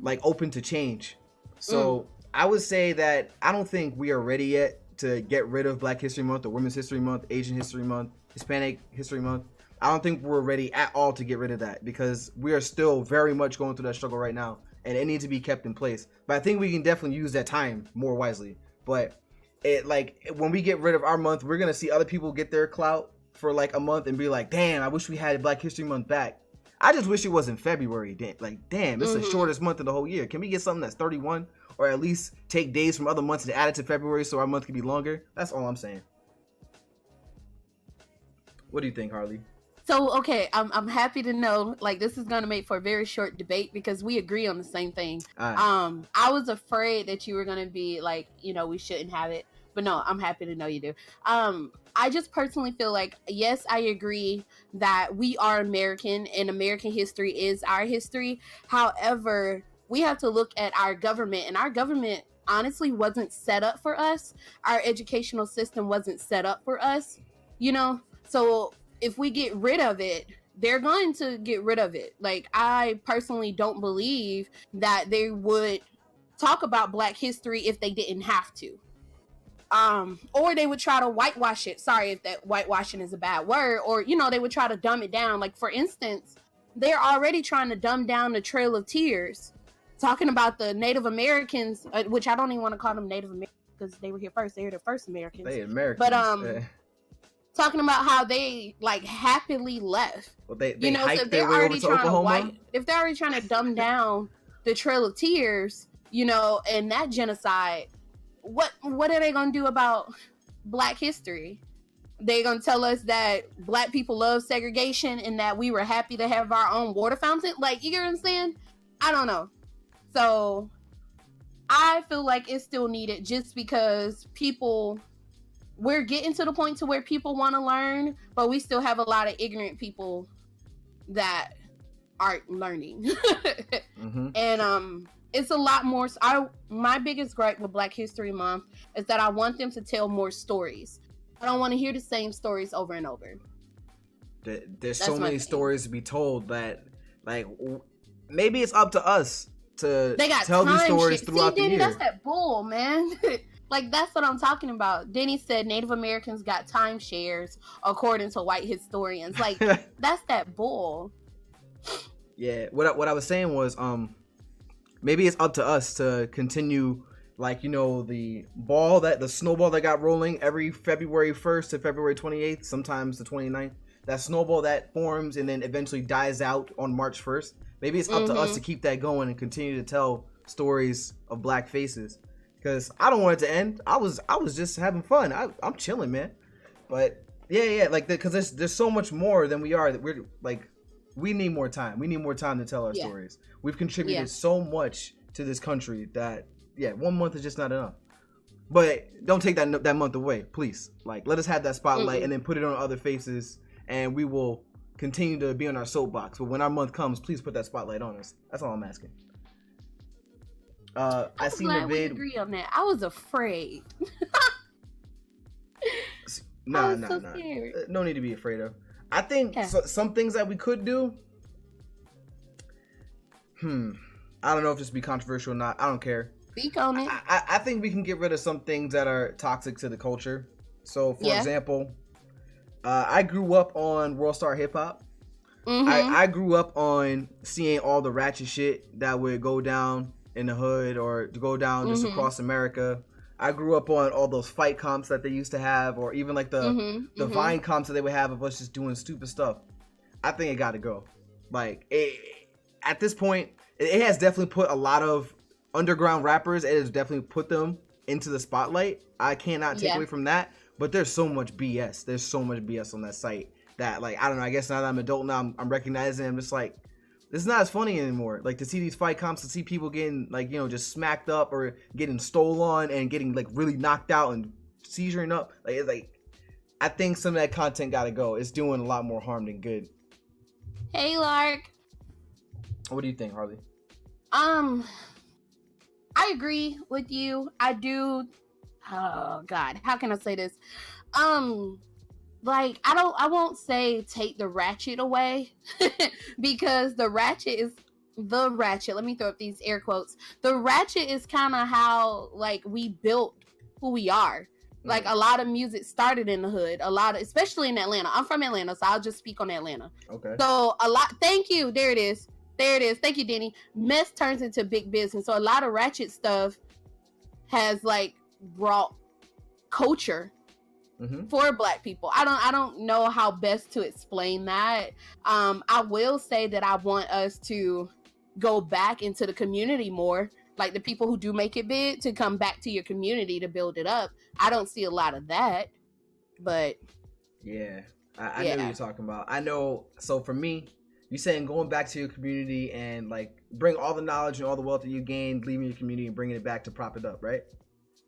like, open to change. So I would say that I don't think we are ready yet to get rid of Black History Month or Women's History Month, Asian History Month, Hispanic History Month. I don't think we're ready at all to get rid of that, because we are still very much going through that struggle right now, and it needs to be kept in place. But I think we can definitely use that time more wisely. But when we get rid of our month, we're gonna see other people get their clout for like a month and be like, damn, I wish we had Black History Month back. I just wish it was in February. Like, damn, it's the shortest month of the whole year. Can we get something that's 31, or at least take days from other months and add it to February so our month can be longer? That's all I'm saying. What do you think, Harley? So okay, I'm happy to know, like, this is gonna make for a very short debate because we agree on the same thing. Right. I was afraid that you were gonna be like, we shouldn't have it, but no, I'm happy to know you do. I just personally feel like, yes, I agree that we are American and American history is our history. However, we have to look at our government, and our government honestly wasn't set up for us. Our educational system wasn't set up for us, so if we get rid of it, they're going to get rid of it. Like, I personally don't believe that they would talk about Black history if they didn't have to. Or they would try to whitewash it. Sorry if that whitewashing is a bad word. Or, they would try to dumb it down. Like, for instance, they're already trying to dumb down the Trail of Tears, talking about the Native Americans, which I don't even want to call them Native Americans because they were here first. They were the first Americans. They Americans. But, talking about how they like happily left. Well, they so hiked their way over to Oklahoma. If they're already trying to dumb down the Trail of Tears, and that genocide, what are they gonna do about Black history? They gonna tell us that Black people love segregation and that we were happy to have our own water fountain? Like, you get what I'm saying? I don't know. So I feel like it's still needed just because we're getting to the point to where people want to learn, but we still have a lot of ignorant people that aren't learning. Mm-hmm. And it's a lot more. My biggest gripe with Black History Month is that I want them to tell more stories. I don't want to hear the same stories over and over. There's so many stories to be told that, like, maybe it's up to us to tell these stories throughout the year. That's that bull, man. Like, that's what I'm talking about. Denny said Native Americans got timeshares according to white historians. Like, that's that bull. Yeah, what I was saying was, maybe it's up to us to continue, like, the snowball that got rolling every February 1st to February 28th, sometimes the 29th. That snowball that forms and then eventually dies out on March 1st. Maybe it's up to us to keep that going and continue to tell stories of Black faces. Because I don't want it to end. I was just having fun. I'm chilling, man. But yeah, like, because there's so much more than we are. That we're like, we need more time. We need more time to tell our stories. We've contributed so much to this country that 1 month is just not enough. But don't take that month away, please. Like, let us have that spotlight and then put it on other faces, and we will continue to be on our soapbox. But when our month comes, please put that spotlight on us. That's all I'm asking. I seen the vid. We agree on that. I was afraid. Nah. No need to be afraid of. I think some things that we could do. I don't know if this be controversial or not. I don't care. Speak on it. I think we can get rid of some things that are toxic to the culture. So, for example, I grew up on World Star Hip Hop. I grew up on seeing all the ratchet shit that would go down in the hood or to go down just across America. I grew up on all those fight comps that they used to have, or even like the Vine comps that they would have of us just doing stupid stuff. I think it got to go. Like, at this point, it has definitely put a lot of underground rappers. It has definitely put them into the spotlight. I cannot take away from that. But there's so much BS. There's so much BS on that site that, like, I don't know. I guess now that I'm an adult now, I'm recognizing. I'm just like, this is not as funny anymore. Like, to see these fight comps, to see people getting, like, just smacked up or getting stolen and getting, like, really knocked out and seizuring up. Like, it's like, I think some of that content gotta go. It's doing a lot more harm than good. Hey, Lark. What do you think, Harley? I agree with you. I do. Oh God, how can I say this? Like, I won't say take the ratchet away because the ratchet is the ratchet. Let me throw up these air quotes. The ratchet is kind of how, like, we built who we are. Like, a lot of music started in the hood. Especially in Atlanta. I'm from Atlanta, so I'll just speak on Atlanta. Okay. So thank you. There it is. Thank you, Denny. Mess turns into big business. So a lot of ratchet stuff has, like, brought culture for Black people. I don't know how best to explain that. I will say that I want us to go back into the community more. Like, the people who do make it big, to come back to your community to build it up. I don't see a lot of that, but yeah. I know what you're talking about. I know. So for me, you saying going back to your community and like bring all the knowledge and all the wealth that you gained, leaving your community and bringing it back to prop it up, right?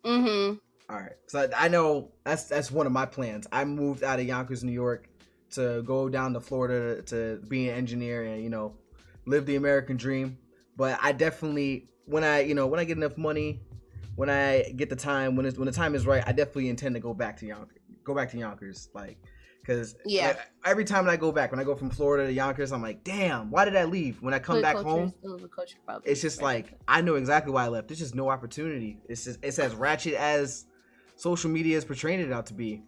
Mm-hmm. All right. So I know that's one of my plans. I moved out of Yonkers, New York, to go down to Florida to be an engineer and, you know, live the American dream. But I definitely, when I get enough money, when I get the time, when the time is right, I definitely intend to go back to Yonkers, like, because like, every time I go back, when I go from Florida to Yonkers, I'm like, damn, why did I leave? When I come back home, it's just like, I know exactly why I left. There's just no opportunity. It's as ratchet as social media is portraying it out to be.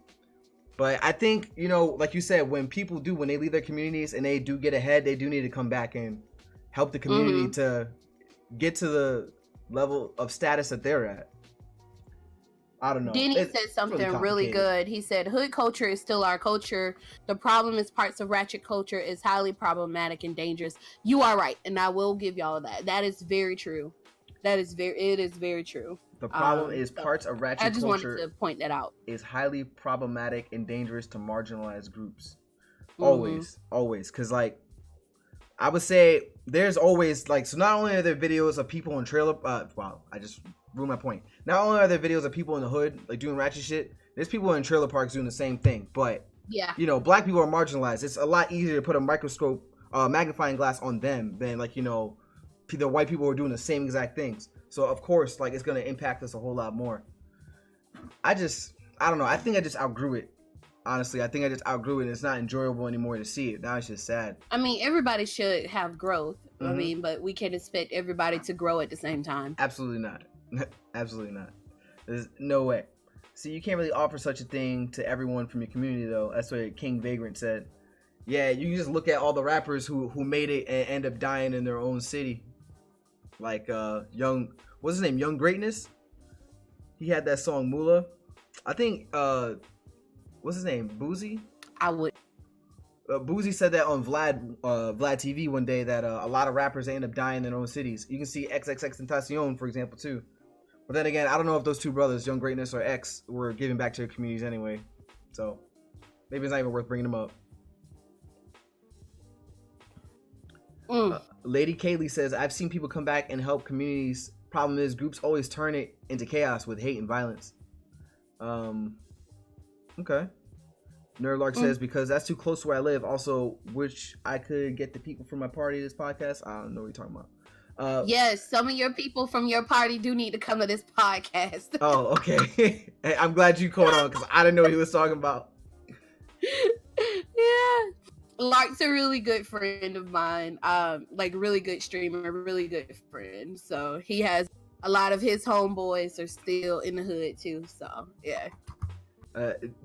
But I think, you know, like you said, when they leave their communities and they do get ahead, they do need to come back and help the community to get to the level of status that they're at. I don't know. Denny said something really good. He said, hood culture is still our culture. The problem is parts of ratchet culture is highly problematic and dangerous. You are right. And I will give y'all that. That is very true. It is very true. The problem is parts of ratchet culture. I just wanted to point that out. Is highly problematic and dangerous to marginalized groups. Always. Because, like, I would say there's always, like, so not only are there videos of people in trailer, wow, I just ruined my point. Not only are there videos of people in the hood, like, doing ratchet shit, there's people in trailer parks doing the same thing. But, you know, black people are marginalized. It's a lot easier to put a microscope, magnifying glass on them than, like, you know, the white people are doing the same exact things. So, of course, like, it's going to impact us a whole lot more. I don't know. I think I just outgrew it. Honestly, I think I just outgrew it and it's not enjoyable anymore to see it. Now it's just sad. I mean, everybody should have growth. I mean, but we can't expect everybody to grow at the same time. Absolutely not. Absolutely not. There's no way. See, you can't really offer such a thing to everyone from your community, though. That's what King Vagrant said. Yeah, you can just look at all the rappers who made it and end up dying in their own city. Like, what's his name? Young Greatness? He had that song, Moolah. I think, what's his name? Boozy? I would. Boozy said that on Vlad TV one day that a lot of rappers end up dying in their own cities. You can see XXXTentacion, for example, too. But then again, I don't know if those two brothers, Young Greatness or X, were giving back to their communities anyway. So maybe it's not even worth bringing them up. Lady Kaylee says, I've seen people come back and help communities. Problem is, groups always turn it into chaos with hate and violence. Okay. Nerdlark says, because that's too close to where I live. Also, which I could get the people from my party to this podcast. I don't know what you're talking about. Yes, some of your people from your party do need to come to this podcast. Oh, okay. I'm glad you caught on because I didn't know what he was talking about. Yeah. Lark's a really good friend of mine. Like really good streamer, really good friend. So he has a lot of his homeboys are still in the hood too. So yeah.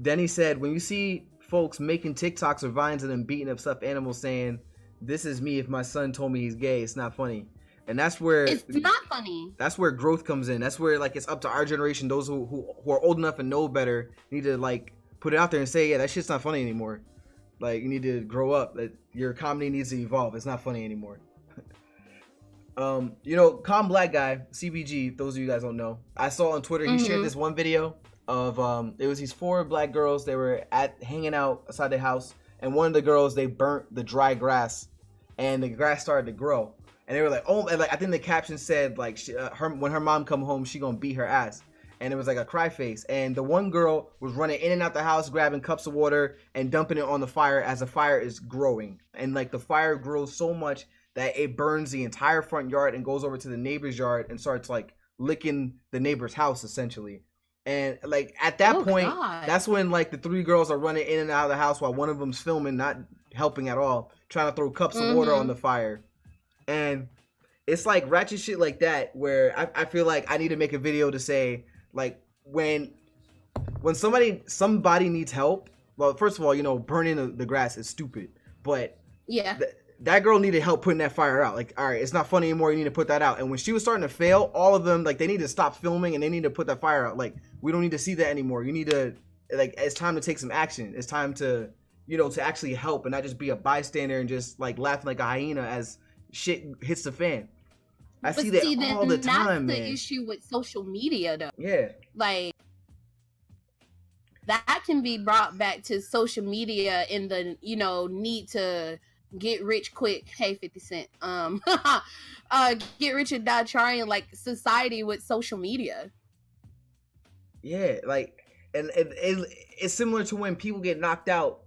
Denny said, when you see folks making TikToks or Vines of them beating up stuffed animals saying, this is me if my son told me he's gay, it's not funny. And that's where it's not funny. That's where growth comes in. That's where, like, it's up to our generation, those who are old enough and know better, need to, like, put it out there and say, yeah, that shit's not funny anymore. Like, you need to grow up. That your comedy needs to evolve. It's not funny anymore. You know, Calm Black Guy, CBG, those of you guys don't know, I saw on Twitter, he shared this one video of it was these 4 black girls. They were hanging out outside their house, and one of the girls, they burnt the dry grass, and the grass started to grow. And they were like, oh, and like I think the caption said, like, when her mom come home, she gonna beat her ass. And it was like a cry face. And the one girl was running in and out the house, grabbing cups of water and dumping it on the fire as the fire is growing. And like the fire grows so much that it burns the entire front yard and goes over to the neighbor's yard and starts like licking the neighbor's house essentially. And like at that point, that's when like the 3 girls are running in and out of the house while one of them's filming, not helping at all, trying to throw cups of water on the fire. And it's like ratchet shit like that where I feel like I need to make a video to say, like, when somebody needs help, well, first of all, you know, burning the grass is stupid, but yeah, that girl needed help putting that fire out. Like, all right, it's not funny anymore, you need to put that out. And when she was starting to fail, all of them, like, they need to stop filming and they need to put that fire out. Like, we don't need to see that anymore. You need to, like, it's time to take some action. It's time to, you know, to actually help and not just be a bystander and just like laughing like a hyena as shit hits the fan. I see that all the time, man. That's the issue with social media, though. Yeah. Like, that can be brought back to social media in the, you know, need to get rich quick. Hey, 50 Cent. Get rich and die trying, like, society with social media. Yeah, like, and it's similar to when people get knocked out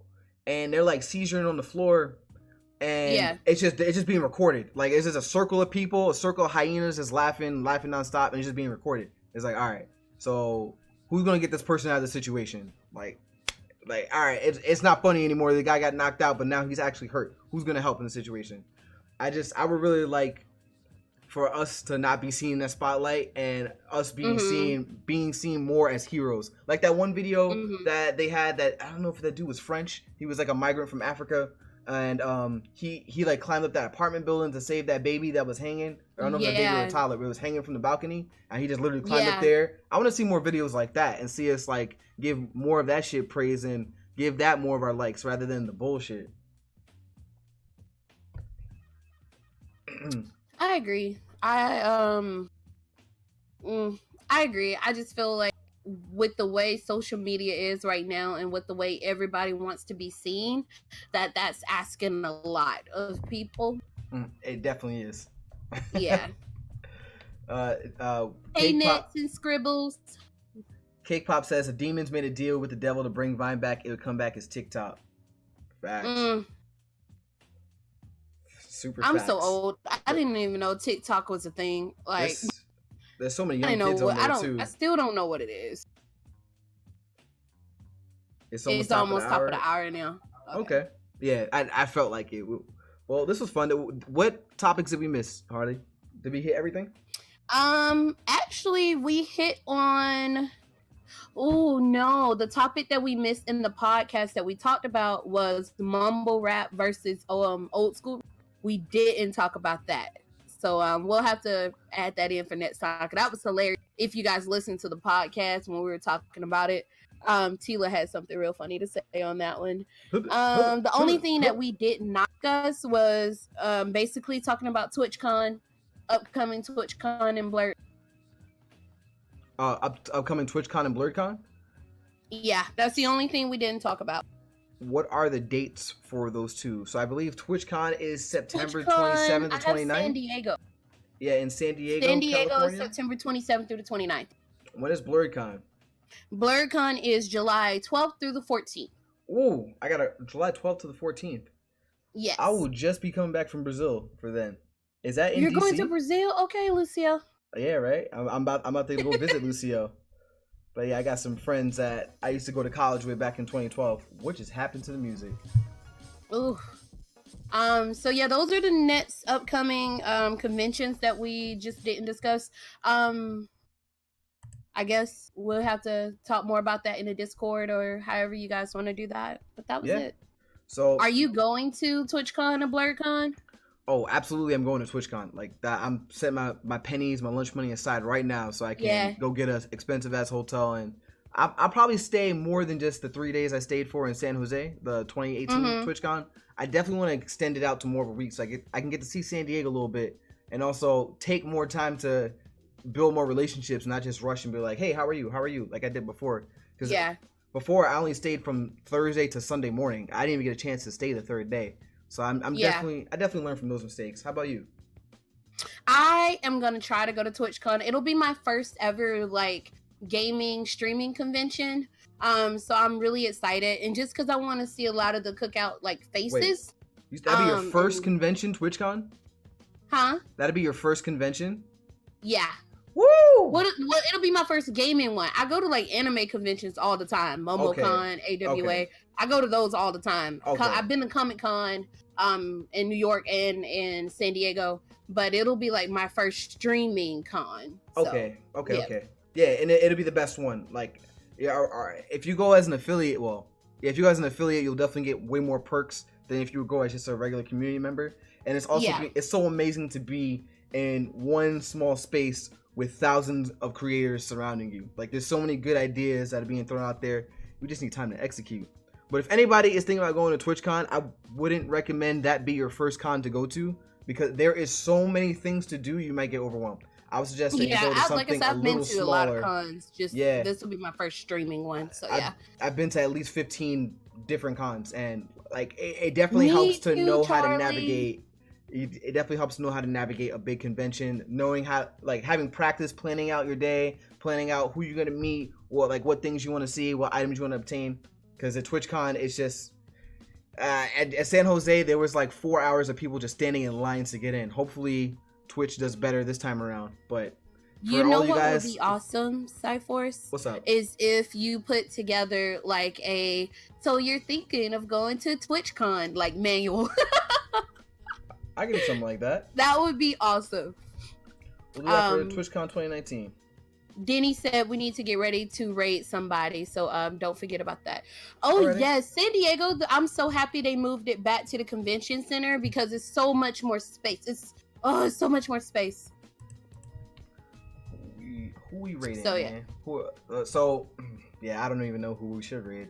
and they're like seizuring on the floor, and it's just being recorded. Like, it's just a circle of people, a circle of hyenas just laughing nonstop, and it's just being recorded. It's like, all right, so who's gonna get this person out of the situation? Like, all right, it's not funny anymore. The guy got knocked out, but now he's actually hurt. Who's gonna help in the situation? I would really like for us to not be seen in that spotlight, and us being seen more as heroes. Like that one video that they had, that I don't know if that dude was French. He was like a migrant from Africa, and he like climbed up that apartment building to save that baby that was hanging. I don't know if that baby or a toddler, but it was hanging from the balcony, and he just literally climbed up there. I want to see more videos like that and see us like give more of that shit praise and give that more of our likes rather than the bullshit. I agree. I agree. I just feel like with the way social media is right now and with the way everybody wants to be seen, that's asking a lot of people. It definitely is. Yeah. Hey, Nets and Scribbles. Cake Pop says the demons made a deal with the devil to bring Vine back. It would come back as TikTok. Facts. Super I'm facts. so old. I didn't even know TikTok was a thing. Like, there's so many young kids on there too. I still don't know what it is. It's almost top of the hour now. Okay. Yeah, I felt like it. Well, this was fun. What topics did we miss, Harley? Did we hit everything? Actually, we hit on. Oh no, the topic that we missed in the podcast that we talked about was mumble rap versus old school. We didn't talk about that. So we'll have to add that in for next time. That was hilarious. If you guys listened to the podcast when we were talking about it, Tila had something real funny to say on that one. The only thing that we did not discuss was basically talking about TwitchCon, upcoming TwitchCon and Blurred. Upcoming TwitchCon and BlurredCon? Yeah, that's the only thing we didn't talk about. What are the dates for those two? So I believe TwitchCon is September 27th to 29th. San Diego. Yeah, in San Diego. San Diego is September 27th through the 29th. When is BlurredCon? BlurredCon is July 12th through the 14th. Ooh, I got a July 12th to the 14th. Yes. I will just be coming back from Brazil for then. Is that in You're DC? going to Brazil? Okay, Lucio. Yeah, right. I'm about to go visit Lucio. But yeah, I got some friends that I used to go to college with back in 2012. What just happened to the music? Ooh. So yeah, those are the next upcoming conventions that we just didn't discuss. I guess we'll have to talk more about that in the Discord or however you guys want to do that. But that was it. So are you going to TwitchCon or BlurredCon? Oh, absolutely. I'm going to TwitchCon. Like that, I'm setting my pennies, my lunch money aside right now so I can go get an expensive ass hotel, and I'll probably stay more than just the 3 days I stayed for in San Jose, the 2018 TwitchCon. I definitely want to extend it out to more of a week so I can get to see San Diego a little bit, and also take more time to build more relationships, not just rush and be like, hey, how are you? Like I did before. Because before I only stayed from Thursday to Sunday morning. I didn't even get a chance to stay the third day. So I definitely learned from those mistakes. How about you? I am gonna try to go to TwitchCon. It'll be my first ever like gaming streaming convention. So I'm really excited, and just because I want to see a lot of the Cookout like faces. Wait, that'd be your first convention, TwitchCon? Huh? That'd be your first convention? Yeah. Woo! Well, it'll be my first gaming one. I go to like anime conventions all the time. MomoCon, AWA. Okay. I go to those all the time. Okay. I've been to Comic-Con in New York and in San Diego, but it'll be like my first streaming con. So, okay. Yeah, and it'll be the best one. Like, if you go as an affiliate, you'll definitely get way more perks than if you go as just a regular community member. And it's also it's so amazing to be in one small space with thousands of creators surrounding you. Like, there's so many good ideas that are being thrown out there. We just need time to execute. But if anybody is thinking about going to TwitchCon, I wouldn't recommend that be your first con to go to, because there is so many things to do, you might get overwhelmed. I would suggest that you go to something a little smaller. A lot of cons. This will be my first streaming one. So yeah, I've been to at least 15 different cons, and like it definitely helps to know how to navigate. It definitely helps to know how to navigate a big convention, knowing how, like, having practice, planning out your day, planning out who you're gonna meet, what things you want to see, what items you want to obtain. Because at TwitchCon, it's just at San Jose, there was like 4 hours of people just standing in lines to get in. Hopefully, Twitch does better this time around. But you know what would be awesome, Syphorce? What's up? Is if you put together like so you're thinking of going to TwitchCon, like manual. I can do something like that. That would be awesome. We'll do that for TwitchCon 2019. Denny said we need to get ready to raid somebody, so don't forget about that. Oh yes, San Diego. I'm so happy they moved it back to the convention center because it's so much more space. It's so much more space. Who we raiding? So man? Yeah. I don't even know who we should raid.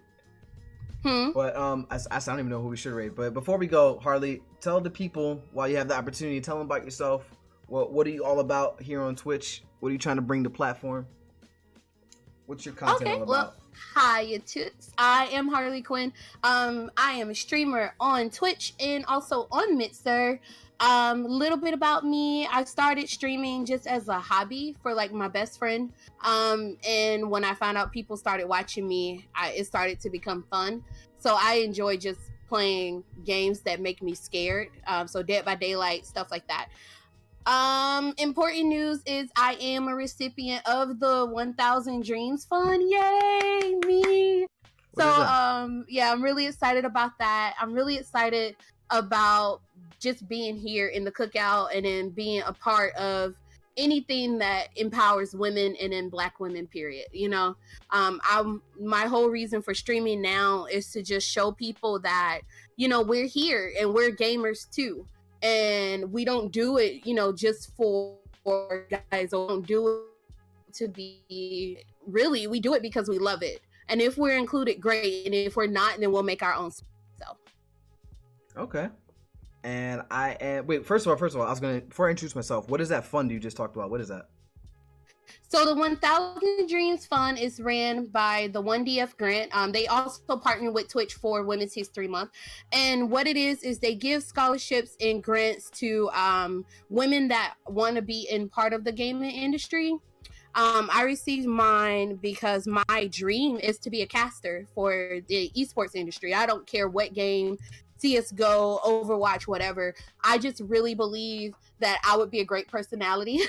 But I don't even know who we should raid. But before we go, Harley, tell the people while you have the opportunity, tell them about yourself. What are you all about here on Twitch? What are you trying to bring to the platform? What's your content all about? Well, hi, toots. I am HarleighQuynn. I am a streamer on Twitch and also on Mixer. Little bit about me. I started streaming just as a hobby for like my best friend. And when I found out people started watching me, it started to become fun. So I enjoy just playing games that make me scared. So Dead by Daylight, stuff like that. Important news is I am a recipient of the 1000 Dreams Fund. Yay, me. So, yeah, I'm really excited about that. I'm really excited about just being here in the Cookout and then being a part of anything that empowers women and then Black women, period. You know, my whole reason for streaming now is to just show people that, you know, we're here and we're gamers too. And we don't do it, you know, just for guys, or don't do it to be, really, we do it because we love it. And if we're included, great. And if we're not, then we'll make our own. So. Okay. And I am, first of all, before I introduce myself, what is that fund you just talked about? What is that? So the 1000 Dreams Fund is ran by the 1DF Grant. They also partner with Twitch for Women's History Month. And what it is they give scholarships and grants to women that want to be in part of the gaming industry. I received mine because my dream is to be a caster for the esports industry. I don't care what game, CSGO, Overwatch, whatever. I just really believe that I would be a great personality.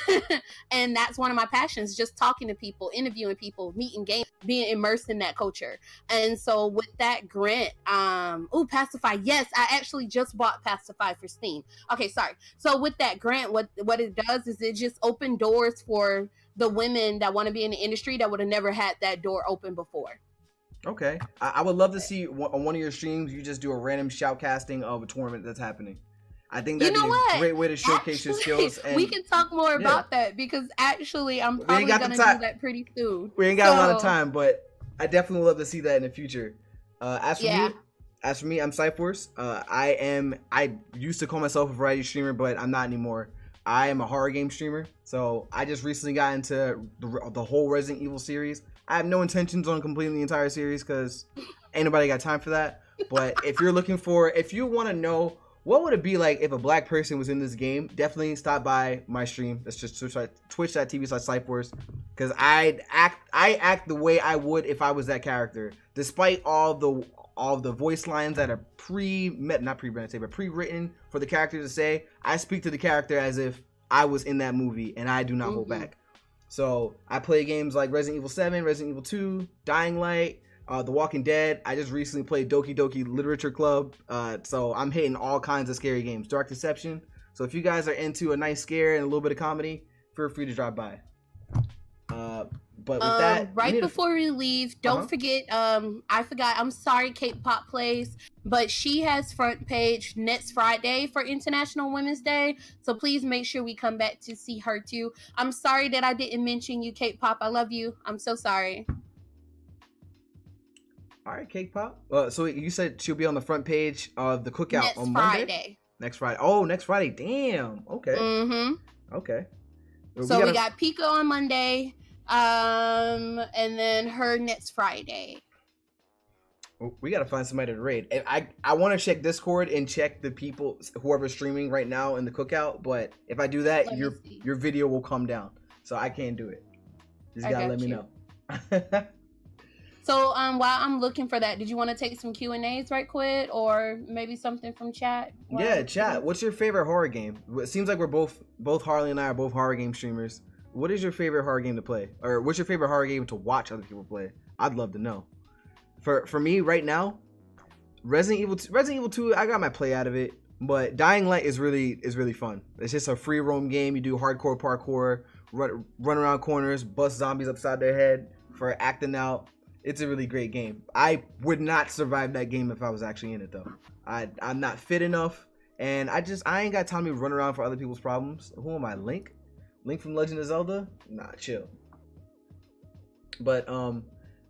And that's one of my passions, just talking to people, interviewing people, meeting games, being immersed in that culture. And so with that grant, Pacify. Yes, I actually just bought Pacify for Steam. Okay, sorry. So with that grant, what it does is it just opened doors for the women that want to be in the industry that would have never had that door open before. Okay. I would love to see on one of your streams, you just do a random shoutcasting of a tournament that's happening. I think that'd be a great way to showcase your skills. And we can talk more about that because actually I'm probably going to do that pretty soon. We ain't got a lot of time, but I definitely would love to see that in the future. As for me, I'm Syphorce. I used to call myself a variety streamer, but I'm not anymore. I am a horror game streamer. So I just recently got into the whole Resident Evil series. I have no intentions on completing the entire series because ain't nobody got time for that. But if you want to know what would it be like if a Black person was in this game, definitely stop by my stream. That's just twitch.tv/Syphorce, because I act the way I would if I was that character, despite all the voice lines that are pre-written for the character to say. I speak to the character as if I was in that movie, and I do not hold back. So I play games like Resident Evil 7, Resident Evil 2, Dying Light, The Walking Dead. I just recently played Doki Doki Literature Club. So I'm hitting all kinds of scary games. Dark Deception. So if you guys are into a nice scare and a little bit of comedy, feel free to drop by. But with that, before we leave, don't forget, I forgot, I'm sorry, K-Pop Plays, but she has front page next Friday for International Women's Day, so please make sure we come back to see her too. I'm sorry that I didn't mention you, K-Pop. I love you. I'm so sorry. All right, K-Pop. So you said she'll be on the front page of the Cookout on Monday? Friday. Next Friday. Oh, next Friday. Damn. Okay. Okay. So we got Pika on Monday, and then her next Friday. We gotta find somebody to raid. And I want to check Discord and check the people, whoever's streaming right now in the cookout. But if I do that, your video will come down, so I can't do it. Just gotta let me know. So while I'm looking for that, did you want to take some Q&As right quick, or maybe something from chat? Yeah, chat. What's your favorite horror game? It seems like we're both Harley and I are both horror game streamers. What is your favorite horror game to play, or what's your favorite horror game to watch other people play? I'd love to know. For me right now, Resident Evil 2, I got my play out of it, but Dying Light is really fun. It's just a free roam game. You do hardcore parkour, run around corners, bust zombies upside their head for acting out. It's a really great game. I would not survive that game if I was actually in it though. I'm not fit enough, and I ain't got time to run around for other people's problems. Who am I? Link from Legend of Zelda? Nah, chill. But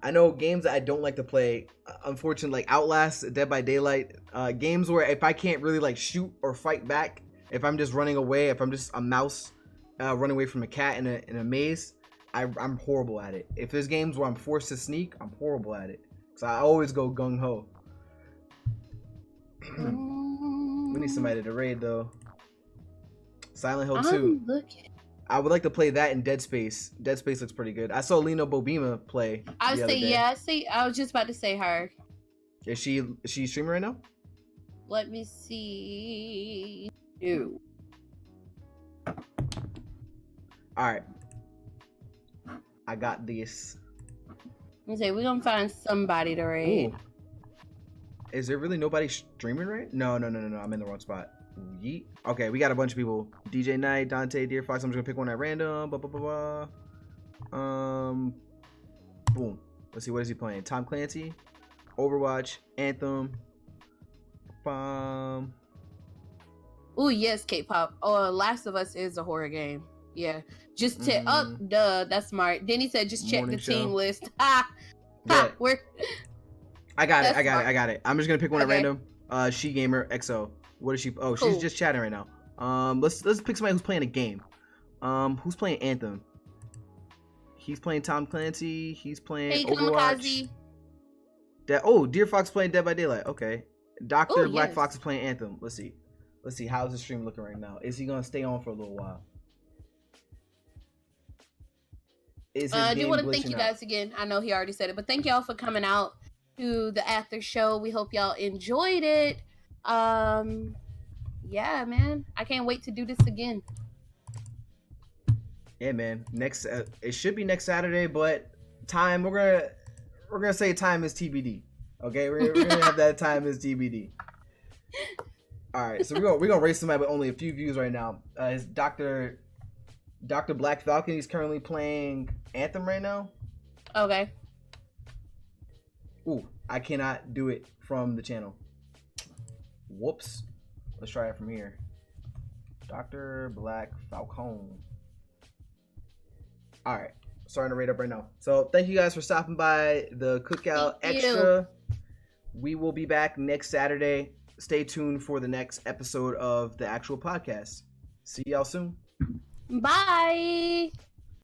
I know games that I don't like to play, unfortunately, like Outlast, Dead by Daylight, games where if I can't really like shoot or fight back, if I'm just running away, if I'm just a mouse running away from a cat in a maze, I'm horrible at it. If there's games where I'm forced to sneak, I'm horrible at it. So I always go gung-ho. We need somebody to raid though. Silent Hill 2. I would like to play that in Dead Space. Dead Space looks pretty good. I saw Lena Bobima play. I would say, yeah. I was just about to say her. Is she streaming right now? Let me see. Ew. All right. I got this. Let me say, we're gonna find somebody to raid. Ooh. Is there really nobody streaming right? No. I'm in the wrong spot. Yeet. Okay, we got a bunch of people. DJ Knight, Dante, Deer Fox. I'm just gonna pick one at random. Boom. Let's see, what is he playing? Tom Clancy, Overwatch, Anthem. Oh yes, K-pop. Oh, Last of Us is a horror game. Yeah. Just check. Duh. That's smart. Then he said, just check the team list. I got it. I'm just gonna pick one at random. She Gamer XO. What is she? Oh, cool. She's just chatting right now. Let's pick somebody who's playing a game. Who's playing Anthem? He's playing Tom Clancy. He's playing Overwatch. Deer Fox playing Dead by Daylight. Okay. Dr. Black Fox is playing Anthem. Let's see. How's the stream looking right now? Is he gonna stay on for a little while? I do want to thank you guys again. I know he already said it, but thank y'all for coming out to the after show. We hope y'all enjoyed it. Yeah, man, I can't wait to do this again. Yeah, man. Next, it should be next Saturday, but time we're gonna say time is TBD. Okay, we're gonna have that time is TBD. All right, so we're gonna race somebody with only a few views right now. Is Dr. Black Falcon? He's currently playing Anthem right now. Okay. Ooh, I cannot do it from the channel. Whoops. Let's try it from here. Dr. Black Falcon. All right, starting to rate up right now. So thank you guys for stopping by the Cookout Extra. We will be back next Saturday. Stay tuned for the next episode of the actual podcast. See y'all soon. Bye.